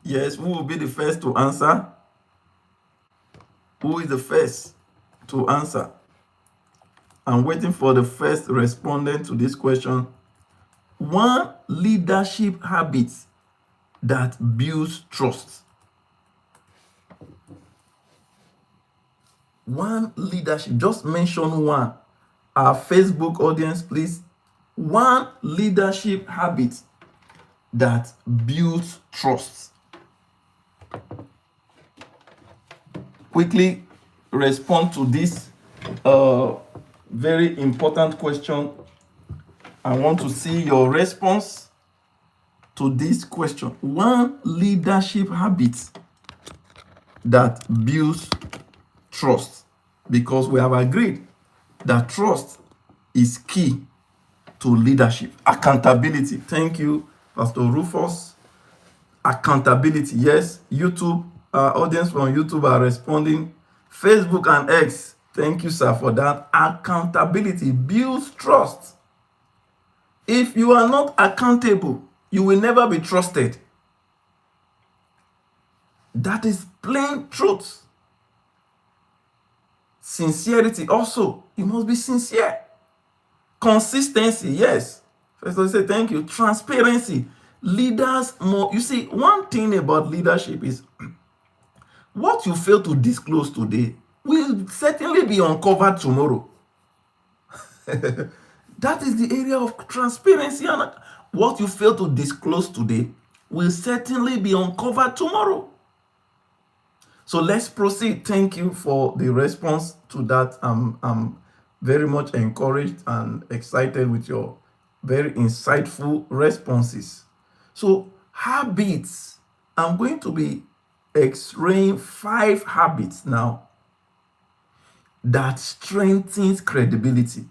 Yes, who will be the first to answer? Who is the first to answer? I'm waiting for the first respondent to this question. One leadership habit that builds trust. One leadership, just mention one. Our Facebook audience, please. One leadership habit that builds trust. Quickly respond to this very important question. I want to see your response to this question. One leadership habit that builds trust, because we have agreed that trust is key to leadership. Accountability. Thank you, Pastor Rufus. Accountability. Yes, YouTube, audience from YouTube are responding. Facebook and X, thank you, sir, for that. Accountability builds trust. If you are not accountable, you will never be trusted. That is plain truth. Sincerity also, you must be sincere. Consistency, yes. First, I say thank you. Transparency. Leaders more. You see, one thing about leadership is what you fail to disclose today will certainly be uncovered tomorrow. That is the area of transparency, and what you fail to disclose today will certainly be uncovered tomorrow. So let's proceed. Thank you for the response to that. I'm very much encouraged and excited with your very insightful responses. So habits, I'm going to be x-raying 5 habits now that strengthens credibility.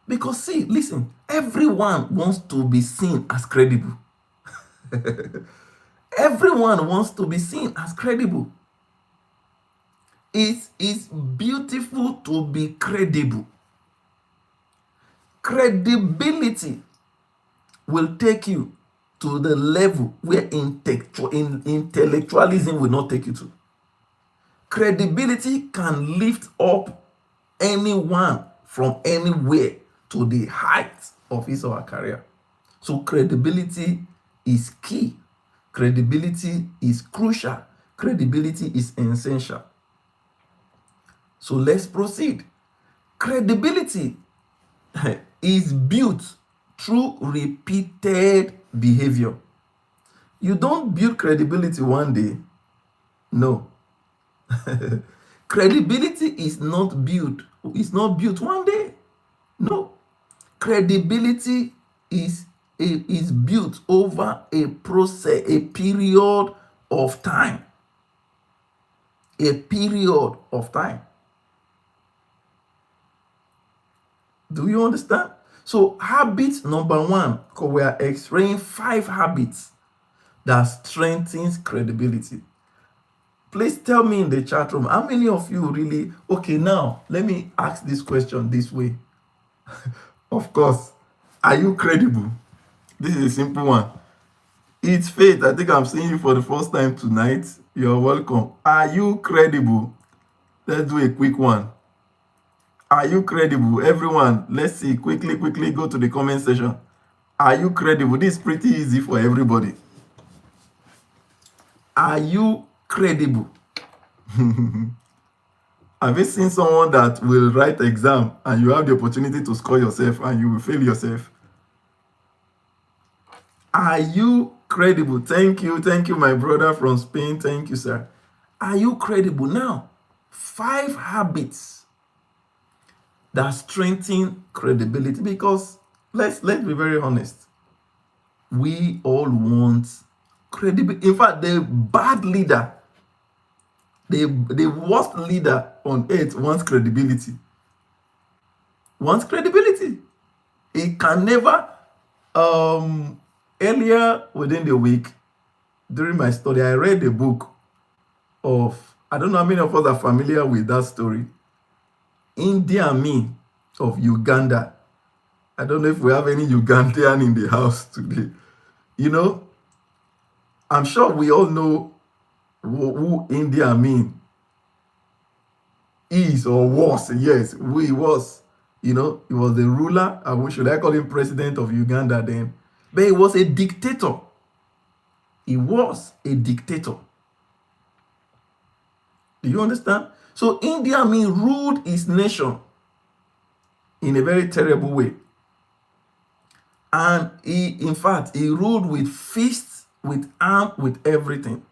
Because see, listen, everyone wants to be seen as credible. Everyone wants to be seen as credible. It is beautiful to be credible. Credibility will take you to the level where intellectualism will not take you to. Credibility can lift up anyone from anywhere to the height of his or her career. So credibility is key. Credibility is crucial. Credibility is essential. So let's proceed. Credibility is built through repeated behavior. You don't build credibility one day. No. Credibility is not built. It's not built one day. No. Credibility is built over a process, a period of time. A period of time. Do you understand? So habit number 1, because we are x-raying 5 habits that strengthens credibility. Please tell me in the chat room, how many of you really, okay, now let me ask this question this way. Of course, are you credible? This is a simple one. It's Faith. I think I'm seeing you for the first time tonight. You're welcome. Are you credible? Let's do a quick one. Are you credible? Everyone, let's see. Quickly go to the comment section. Are you credible? This is pretty easy for everybody. Are you credible? Have you seen someone that will write exam and you have the opportunity to score yourself and you will fail yourself? Are you credible? Thank you, my brother from Spain. Thank you, sir. Are you credible? Now, 5 habits that strengthen credibility, because let's be very honest. We all want credibility. In fact, the bad leader, the worst leader on earth wants credibility. Wants credibility. It can never. Earlier within the week, during my study, I read a book of, I don't know how many of us are familiar with that story. Idi Amin of Uganda. I don't know if we have any Ugandan in the house today. You know, I'm sure we all know who Idi Amin is or was. Yes, who he was. You know, he was the ruler. Should I call him president of Uganda then? But he was a dictator. He was a dictator. Do you understand? So Idi Amin ruled his nation in a very terrible way. And in fact, he ruled with fists, with arm, with everything.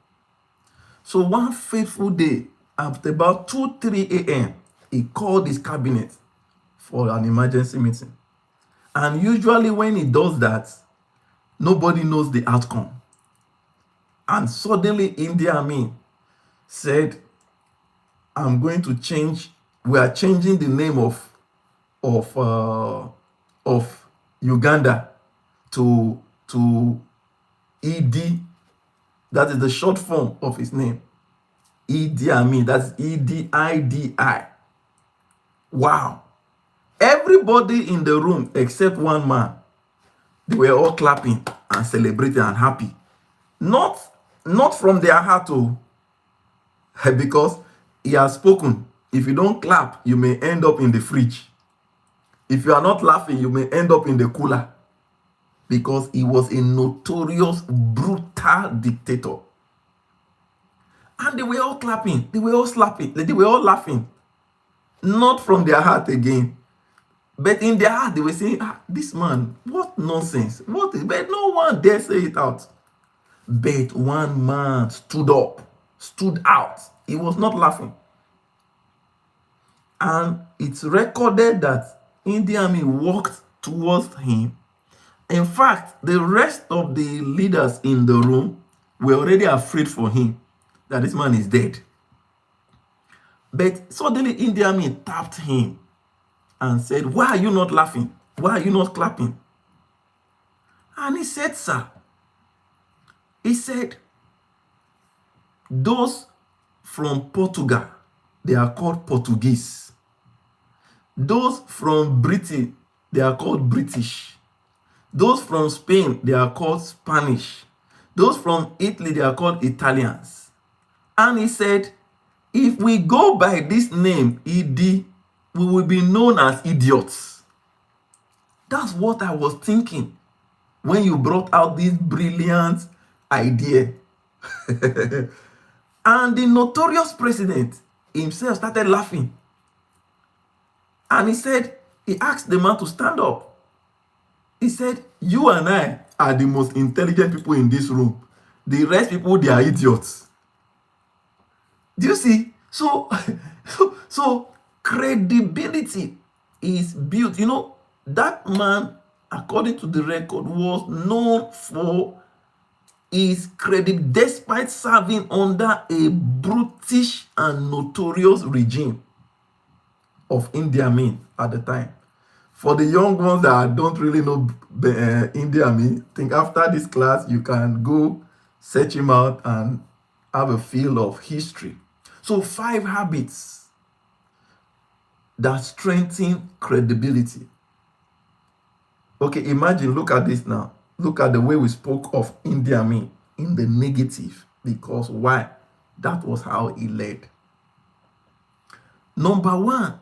So one fateful day, at about 2-3 a.m., he called his cabinet for an emergency meeting. And usually when he does that, nobody knows the outcome. And suddenly Idi Amin said, I'm going to change, we are changing the name of Uganda to ED. That is the short form of his name. Idi Amin, that's EDIDI. Wow. Everybody in the room except one man, they were all clapping and celebrating and happy. Not from their heart, because he has spoken. If you don't clap, you may end up in the fridge. If you are not laughing, you may end up in the cooler. Because he was a notorious, brutal dictator. And they were all clapping, they were all slapping, they were all laughing. Not from their heart again. But in their heart, they were saying, this man, what nonsense. But no one dare say it out. But one man stood out. He was not laughing. And it's recorded that Idi Amin walked towards him. In fact, the rest of the leaders in the room were already afraid for him that this man is dead. But suddenly Idi Amin tapped him and said, why are you not laughing? Why are you not clapping? And he said, sir, he said, those from Portugal, they are called Portuguese. Those from Britain, they are called British. Those from Spain, they are called Spanish. Those from Italy, they are called Italians. And he said, if we go by this name, Idi, we will be known as idiots. That's what I was thinking when you brought out this brilliant idea. And the notorious president himself started laughing. And he said, he asked the man to stand up. He said, you and I are the most intelligent people in this room. The rest people, they are idiots. Do you see? So credibility is built. You know, that man, according to the record, was known for his credit despite serving under a brutish and notorious regime of Idi Amin at the time. For the young ones that don't really know Idi Amin, I think after this class, you can go search him out and have a feel of history. So 5 habits that strengthen credibility. Okay, imagine, look at this now. Look at the way we spoke of Idi Amin in the negative. Because why? That was how he led. Number 1,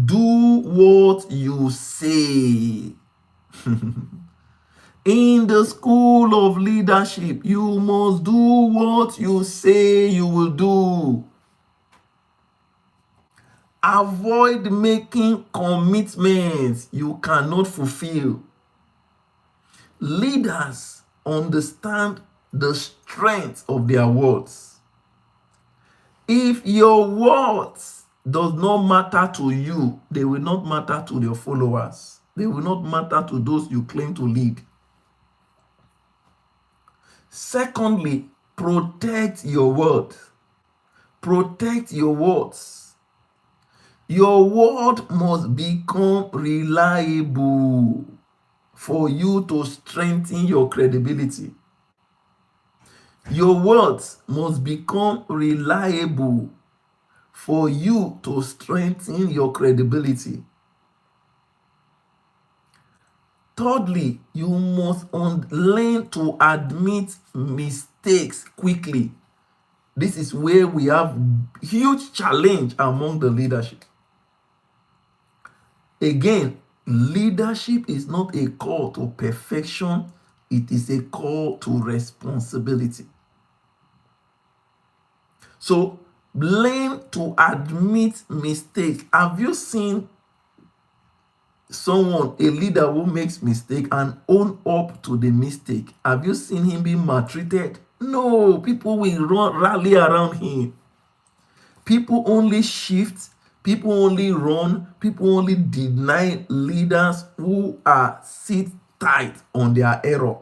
do what you say. In the school of leadership, you must do what you say you will do. Avoid making commitments you cannot fulfill. Leaders understand the strength of their words. If your words does not matter to you, they will not matter to your followers. They will not matter to those you claim to lead. Secondly, protect your word. Protect your words. Your word must become reliable for you to strengthen your credibility. Your words must become reliable for you to strengthen your credibility. Thirdly, you must learn to admit mistakes quickly. This is where we have huge challenge among the leadership. Again, leadership is not a call to perfection, it is a call to responsibility. So, learn to admit mistakes. Have you seen someone, a leader who makes mistake and own up to the mistake? Have you seen him being maltreated? No, people will rally around him. People only shift, people only run, people only deny leaders who are sit tight on their error.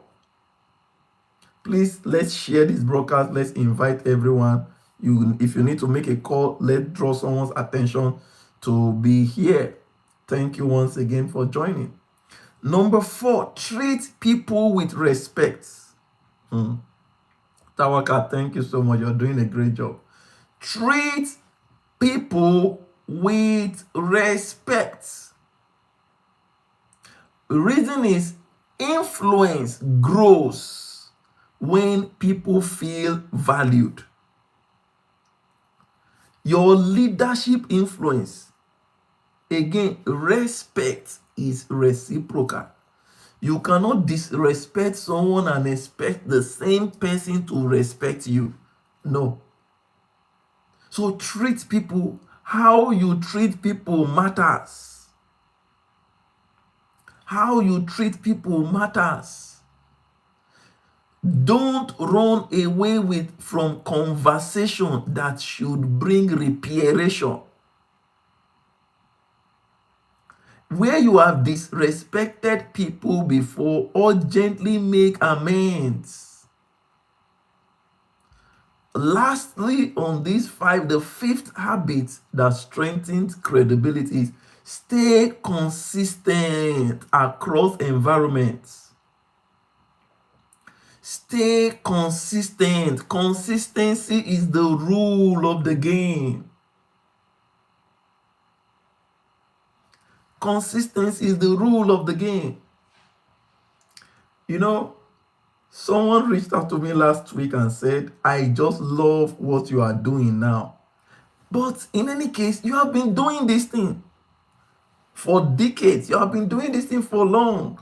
Please, let's share this broadcast. Let's invite everyone. If you need to make a call, let's draw someone's attention to be here. Thank you once again for joining. Number 4, treat people with respect. Tawaka, thank you so much. You're doing a great job. Treat people with respect. The reason is influence grows when people feel valued. Your leadership influence, again, respect is reciprocal. You cannot disrespect someone and expect the same person to respect you. No. So treat people, how you treat people matters. How you treat people matters. Don't run away from conversation that should bring reparation. Where you have disrespected people before, urgently make amends. Lastly, on these 5, the 5th habit that strengthens credibility is stay consistent across environments. Stay consistent. Consistency is the rule of the game. Consistency is the rule of the game. You know, someone reached out to me last week and said, I just love what you are doing now. But in any case, you have been doing this thing for decades. You have been doing this thing for long.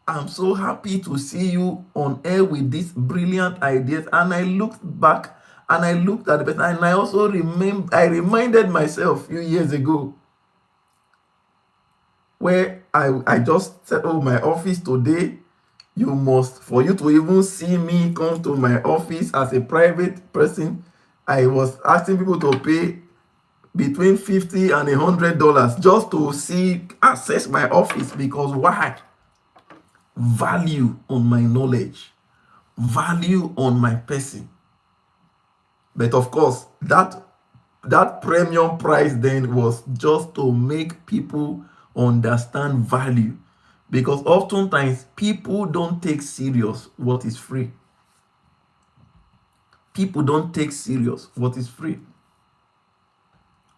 I'm so happy to see you on air with these brilliant ideas. And I looked back and I looked at the person, and I also reminded myself a few years ago where I just said, oh, my office today, for you to even see me come to my office as a private person, I was asking people to pay between $50 and $100 just to access my office. Because why? Value on my knowledge, value on my person. But of course, that premium price then was just to make people understand value, because oftentimes people don't take serious what is free. People don't take serious what is free.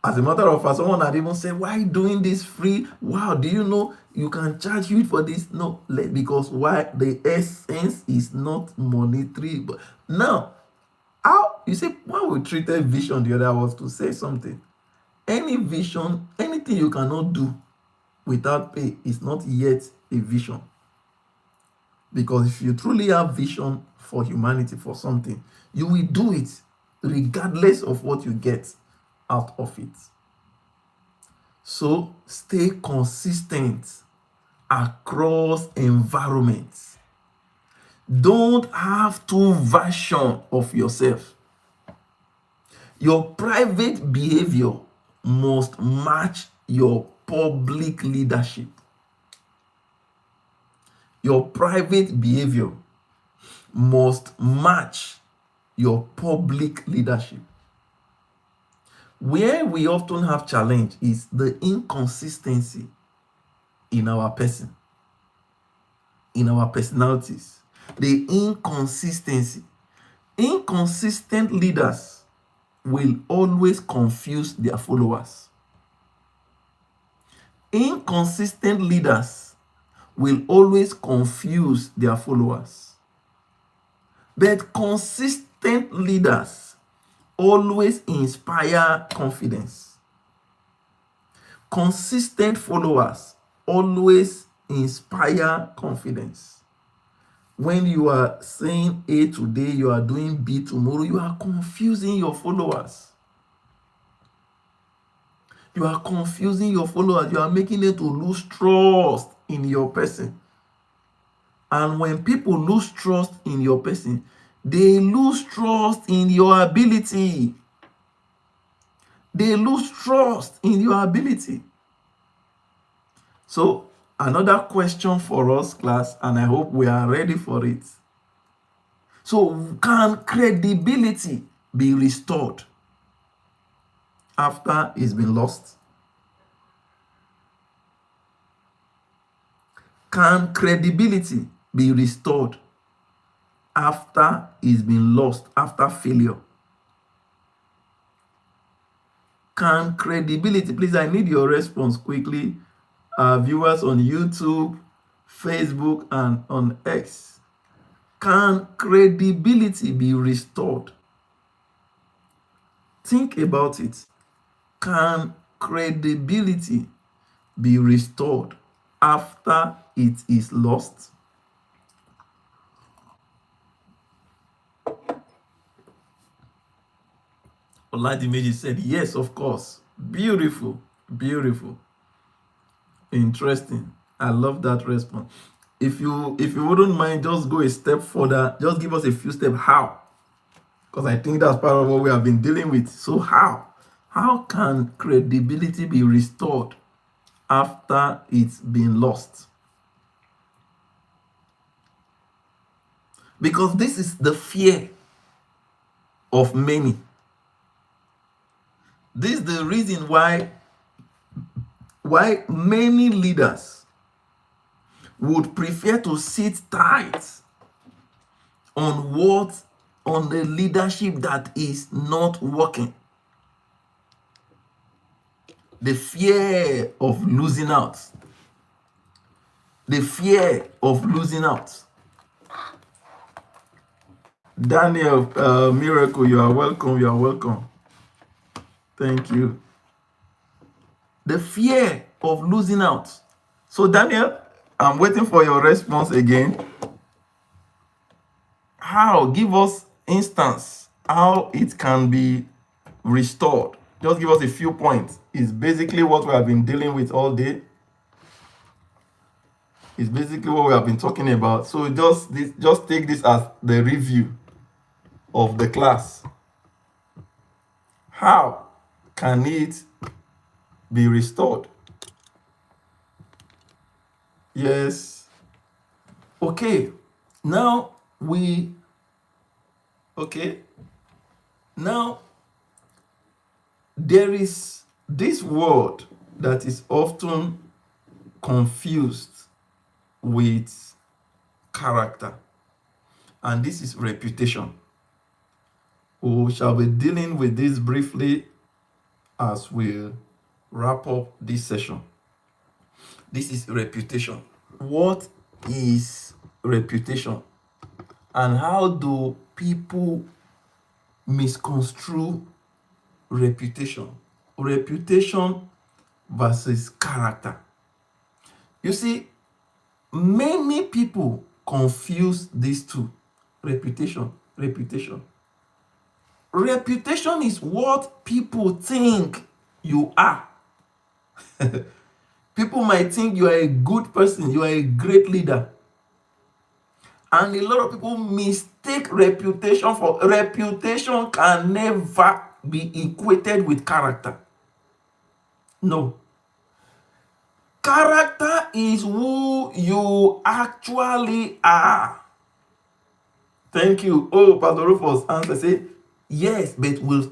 As a matter of fact, someone had even said, why doing this free? Wow, do you know you can charge you for this? No, because why? The essence is not monetary. But now, how you say when we treated vision the other was to say something. Any vision, anything you cannot do without pay is not yet a vision. Because if you truly have vision for humanity, for something, you will do it regardless of what you get out of it. So stay consistent across environments. Don't have two versions of yourself. Your private behavior must match your public leadership. Your private behavior must match your public leadership. Where we often have challenge is the inconsistency in our person, in our personalities. The inconsistency. Inconsistent leaders will always confuse their followers. Inconsistent leaders will always confuse their followers. But consistent leaders always inspire confidence. Consistent followers always inspire confidence. When you are saying A today, you are doing B tomorrow, you are confusing your followers. You are confusing your followers. You are making them to lose trust in your person. And when people lose trust in your person, they lose trust in your ability. They lose trust in your ability. So, another question for us, class, and I hope we are ready for it. So, can credibility be restored after it's been lost? Can credibility be restored after it's been lost, after failure? Can credibility, please, I need your response quickly. Viewers on YouTube, Facebook, and on X. Can credibility be restored? Think about it. Can credibility be restored after it is lost? Oladimeji said, yes, of course. Beautiful, beautiful. Interesting. I love that response. If you wouldn't mind, just go a step further. Just give us a few steps. How? Because I think that's part of what we have been dealing with. So how? How can credibility be restored after it's been lost? Because this is the fear of many. This is the reason why many leaders would prefer to sit tight on the leadership that is not working. The fear of losing out. The fear of losing out. Daniel, Miracle, you are welcome. You are welcome. Thank you. The fear of losing out. So, Daniel, I'm waiting for your response again. How? Give us instance how it can be restored. Just give us a few points. It's basically what we have been dealing with all day. It's basically what we have been talking about. So just take this as the review of the class. How can it be restored? Yes. Okay. Now there is this word that is often confused with character, and this is reputation. We shall be dealing with this briefly as we wrap up this session. This is reputation. What is reputation? And how do people misconstrue reputation? Reputation versus character. You see, many people confuse these two. Reputation. Reputation is what people think you are. People might think you are a good person, you are a great leader. And a lot of people mistake reputation for reputation can never be equated with character. No. Character is who you actually are. Thank you. Oh, Pastor Rufus answer say, yes, but will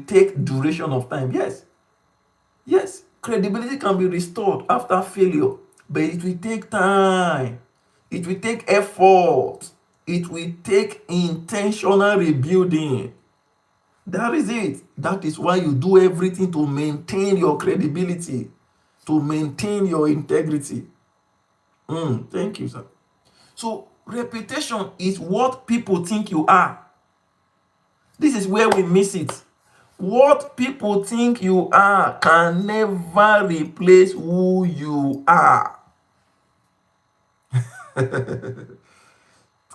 take duration of time. Yes. Credibility can be restored after failure, but it will take time. It will take effort. It will take intentional rebuilding. That is it. That is why you do everything to maintain your credibility, to maintain your integrity. Thank you, sir. So, reputation is what people think you are. This is where we miss it. What people think you are can never replace who you are.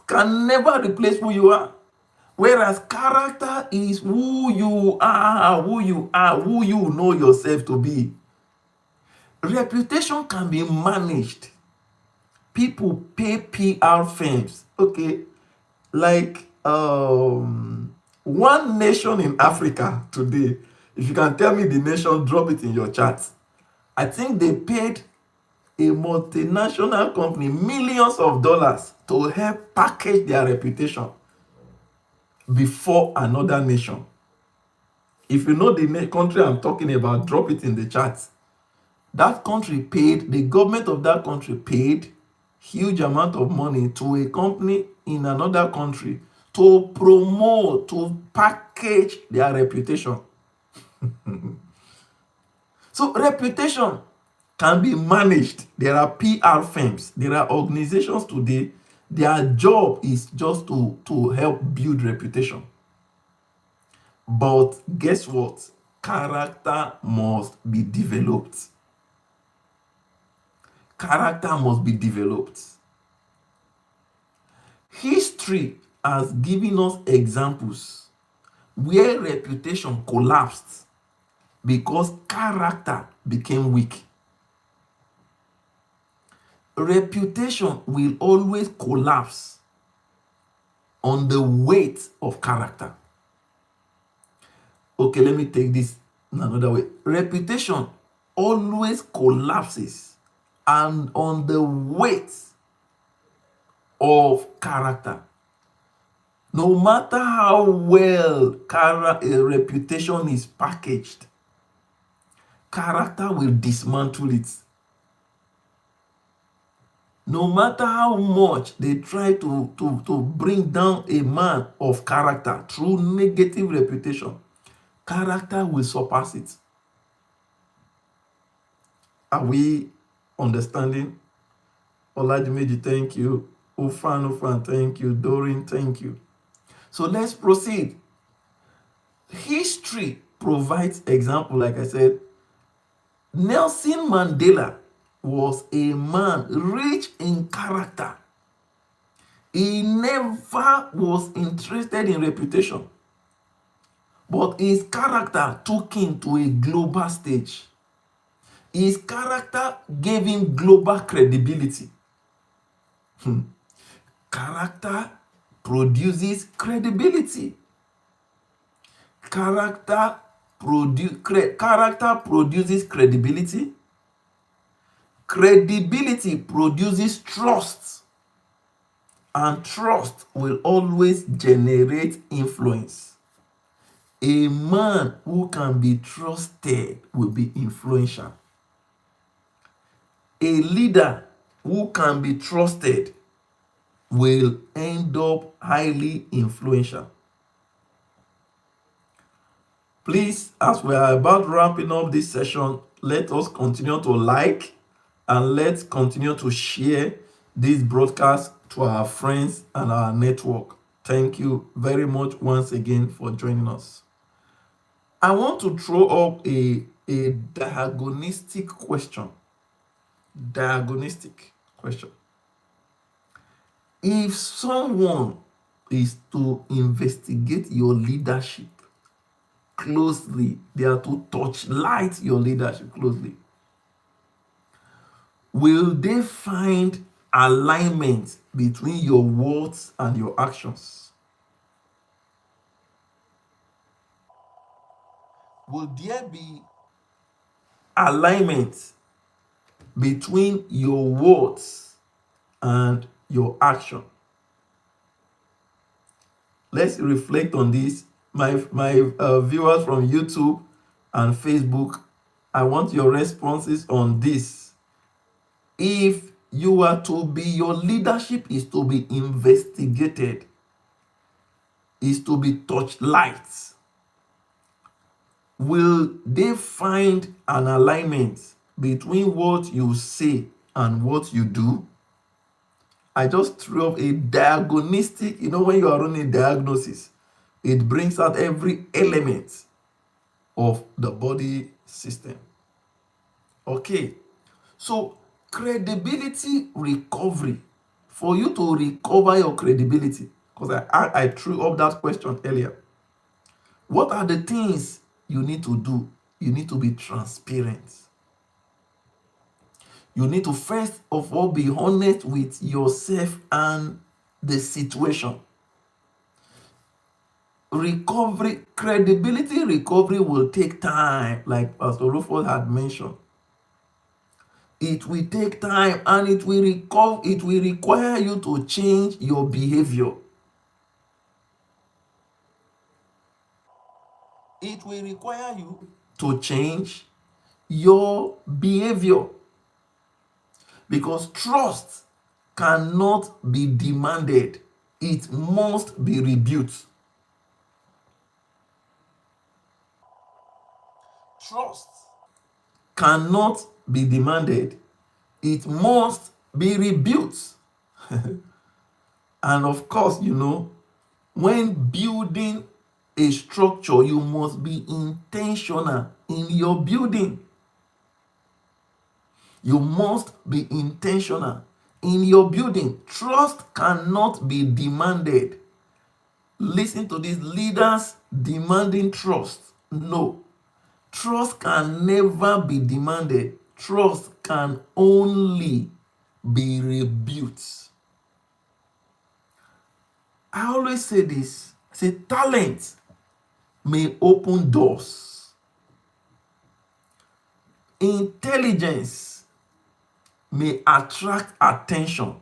Can never replace who you are. Whereas character is who you are, who you know yourself to be. Reputation can be managed. People pay PR firms, okay, like one nation in Africa today. If you can tell me the nation, drop it in your chat. I think they paid a multinational company millions of dollars to help package their reputation before another nation. If you know the country I'm talking about, drop it in the chat. That country paid, the government of that country paid huge amount of money to a company in another country to promote, to package their reputation. So reputation can be managed. There are PR firms, there are organizations today, their job is just to help build reputation. But guess what? Character must be developed. Character must be developed. History has given us examples where reputation collapsed because character became weak. Reputation will always collapse on the weight of character. Okay, let me take this in another way. Reputation always collapses and on the weight of character. No matter how well a reputation is packaged, character will dismantle it. No matter how much they try to bring down a man of character through negative reputation, character will surpass it. Are we understanding? Olajumeji, thank you. Ufan, thank you. Doreen, thank you. So let's proceed. History provides example, like I said. Nelson Mandela was a man rich in character. He never was interested in reputation, but his character took him to a global stage. His character gave him global credibility. Character produces credibility. Character produces credibility. Credibility produces trust. And trust will always generate influence. A man who can be trusted will be influential. A leader who can be trusted will end up highly influential. Please, as we are about wrapping up this session, let us continue to like and let's continue to share this broadcast to our friends and our network. Thank you very much once again for joining us. I want to throw up a diagnostic question. If someone is to investigate your leadership closely, they are to touch light your leadership closely, will they find alignment between your words and your actions? Will there be alignment between your words and your action? Let's reflect on this. My viewers from YouTube and Facebook, I want your responses on this. If you are to be, your leadership is to be investigated, is to be touched light, will they find an alignment between what you say and what you do? I just threw up a diagnostic, when you are running a diagnosis, it brings out every element of the body system. Okay, so credibility recovery, for you to recover your credibility, because I threw up that question earlier. What are the things you need to do? You need to be transparent. You need to first of all be honest with yourself and the situation. Credibility recovery will take time, like Pastor Rufus had mentioned. It will take time, and it will require you to change your behavior. It will require you to change your behavior, because trust cannot be demanded, it must be rebuilt. Trust cannot be demanded, it must be rebuilt. And of course, when building a structure, you must be intentional in your building. You must be intentional in your building. Trust cannot be demanded. Listen to this: leaders demanding trust. No, trust can never be demanded. Trust can only be rebuilt. I always say this: say, talent may open doors, intelligence may attract attention.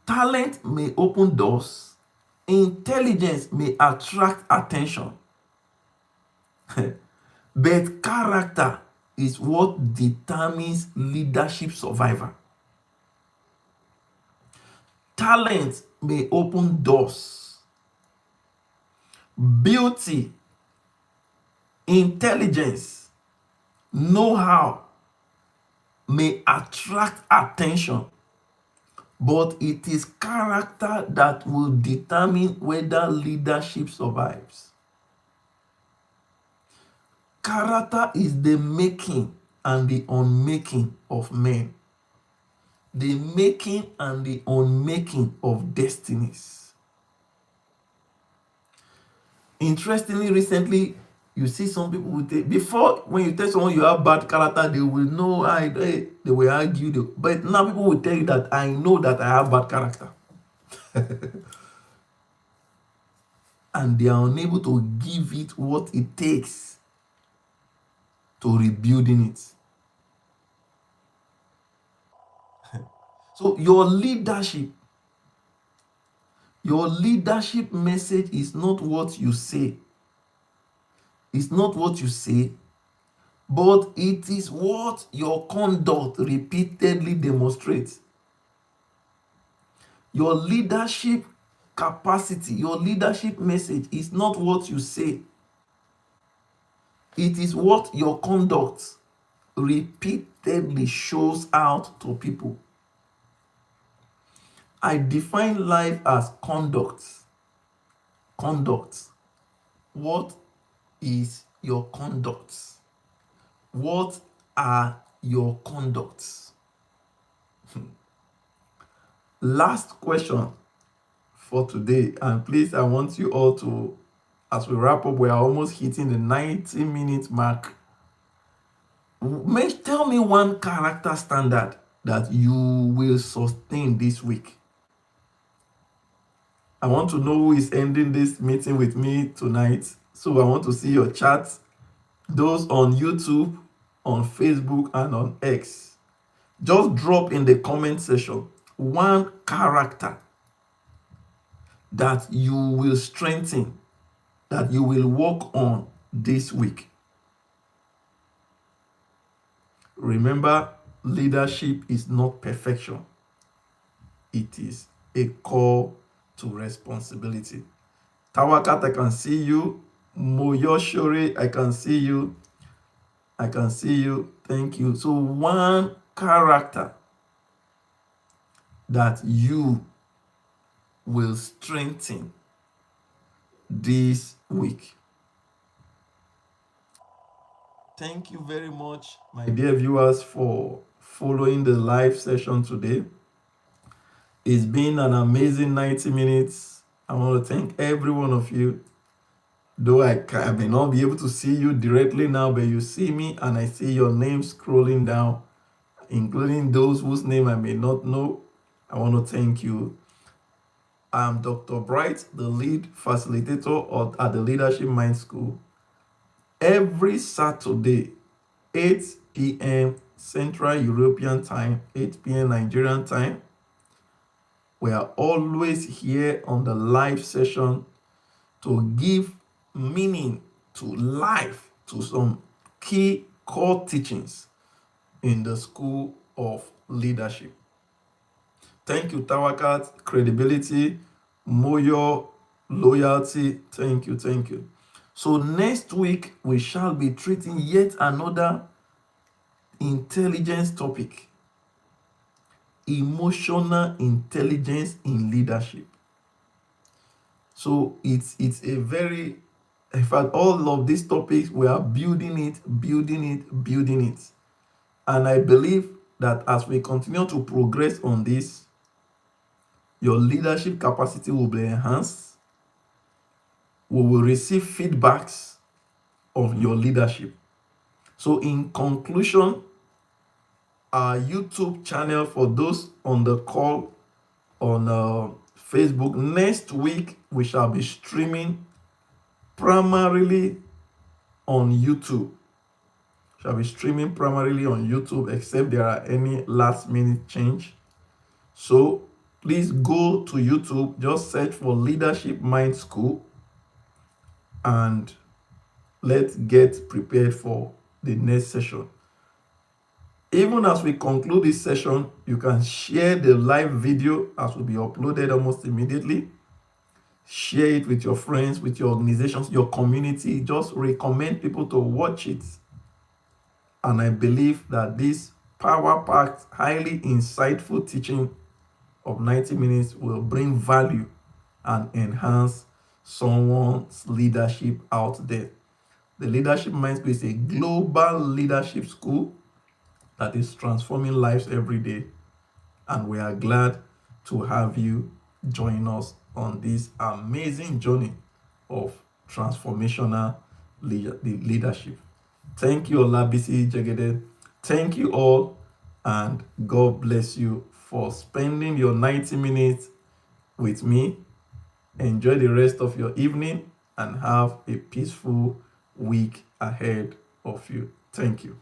Talent may open doors, intelligence may attract attention. But character is what determines leadership survival. Talent may open doors, beauty, intelligence, know-how may attract attention, but it is character that will determine whether leadership survives. Character is the making and the unmaking of men, the making and the unmaking of destinies. Interestingly, recently, you see some people will take, before, when you tell someone you have bad character, they will know, they will argue. But now people will tell you that I know that I have bad character. And they are unable to give it what it takes to rebuilding it. So your leadership message is not what you say. It's not what you say, but it is what your conduct repeatedly demonstrates. Your leadership capacity, your leadership message is not what you say. It is what your conduct repeatedly shows out to people. I define life as conduct. Conduct. What is your conduct? What are your conducts? last question for today, and please, I want you all to, as we wrap up, we are almost hitting the 90-minute mark. Tell me one character standard that you will sustain this week. I want to know who is ending this meeting with me tonight. So I want to see your chats, those on YouTube, on Facebook, and on X. Just drop in the comment section one character that you will strengthen, that you will work on this week. Remember, leadership is not perfection. It is a call to responsibility. Tawakat, I can see you. Moyoshore, I can see you. I can see you. Thank you. So one character that you will strengthen this week. Thank you very much, my dear viewers, for following the live session today. It's been an amazing 90 minutes. I want to thank every one of you. Though I may not be able to see you directly now, but you see me and I see your name scrolling down, including those whose name I may not know. I want to thank you. I'm Dr. Bright, the lead facilitator at the Leadership Mind School. Every Saturday, 8 p.m. Central European Time, 8 p.m. Nigerian Time, we are always here on the live session to give meaning to life, to some key core teachings in the School of Leadership. Thank you, Tawakat, credibility, Moyo, loyalty. Thank you, thank you. So next week, we shall be treating yet another intelligence topic. Emotional intelligence in leadership. So it's a very, in fact, all of these topics, we are building it. And I believe that as we continue to progress on this, your leadership capacity will be enhanced. We will receive feedbacks of your leadership. So in conclusion, our YouTube channel, for those on the call on Facebook, next week we shall be streaming primarily on YouTube. Except there are any last minute change. So please go to YouTube, just search for Leadership Mind School, and let's get prepared for the next session. Even as we conclude this session, you can share the live video as will be uploaded almost immediately. Share it with your friends, with your organizations, your community. Just recommend people to watch it. And I believe that this power-packed, highly insightful teaching of 90 minutes will bring value and enhance someone's leadership out there. The Leadership Mind School is a global leadership school that is transforming lives every day. And we are glad to have you join us on this amazing journey of transformational leadership. Thank you, Olabisi Jegede. Thank you all, and God bless you for spending your 90 minutes with me. Enjoy the rest of your evening and have a peaceful week ahead of you. Thank you.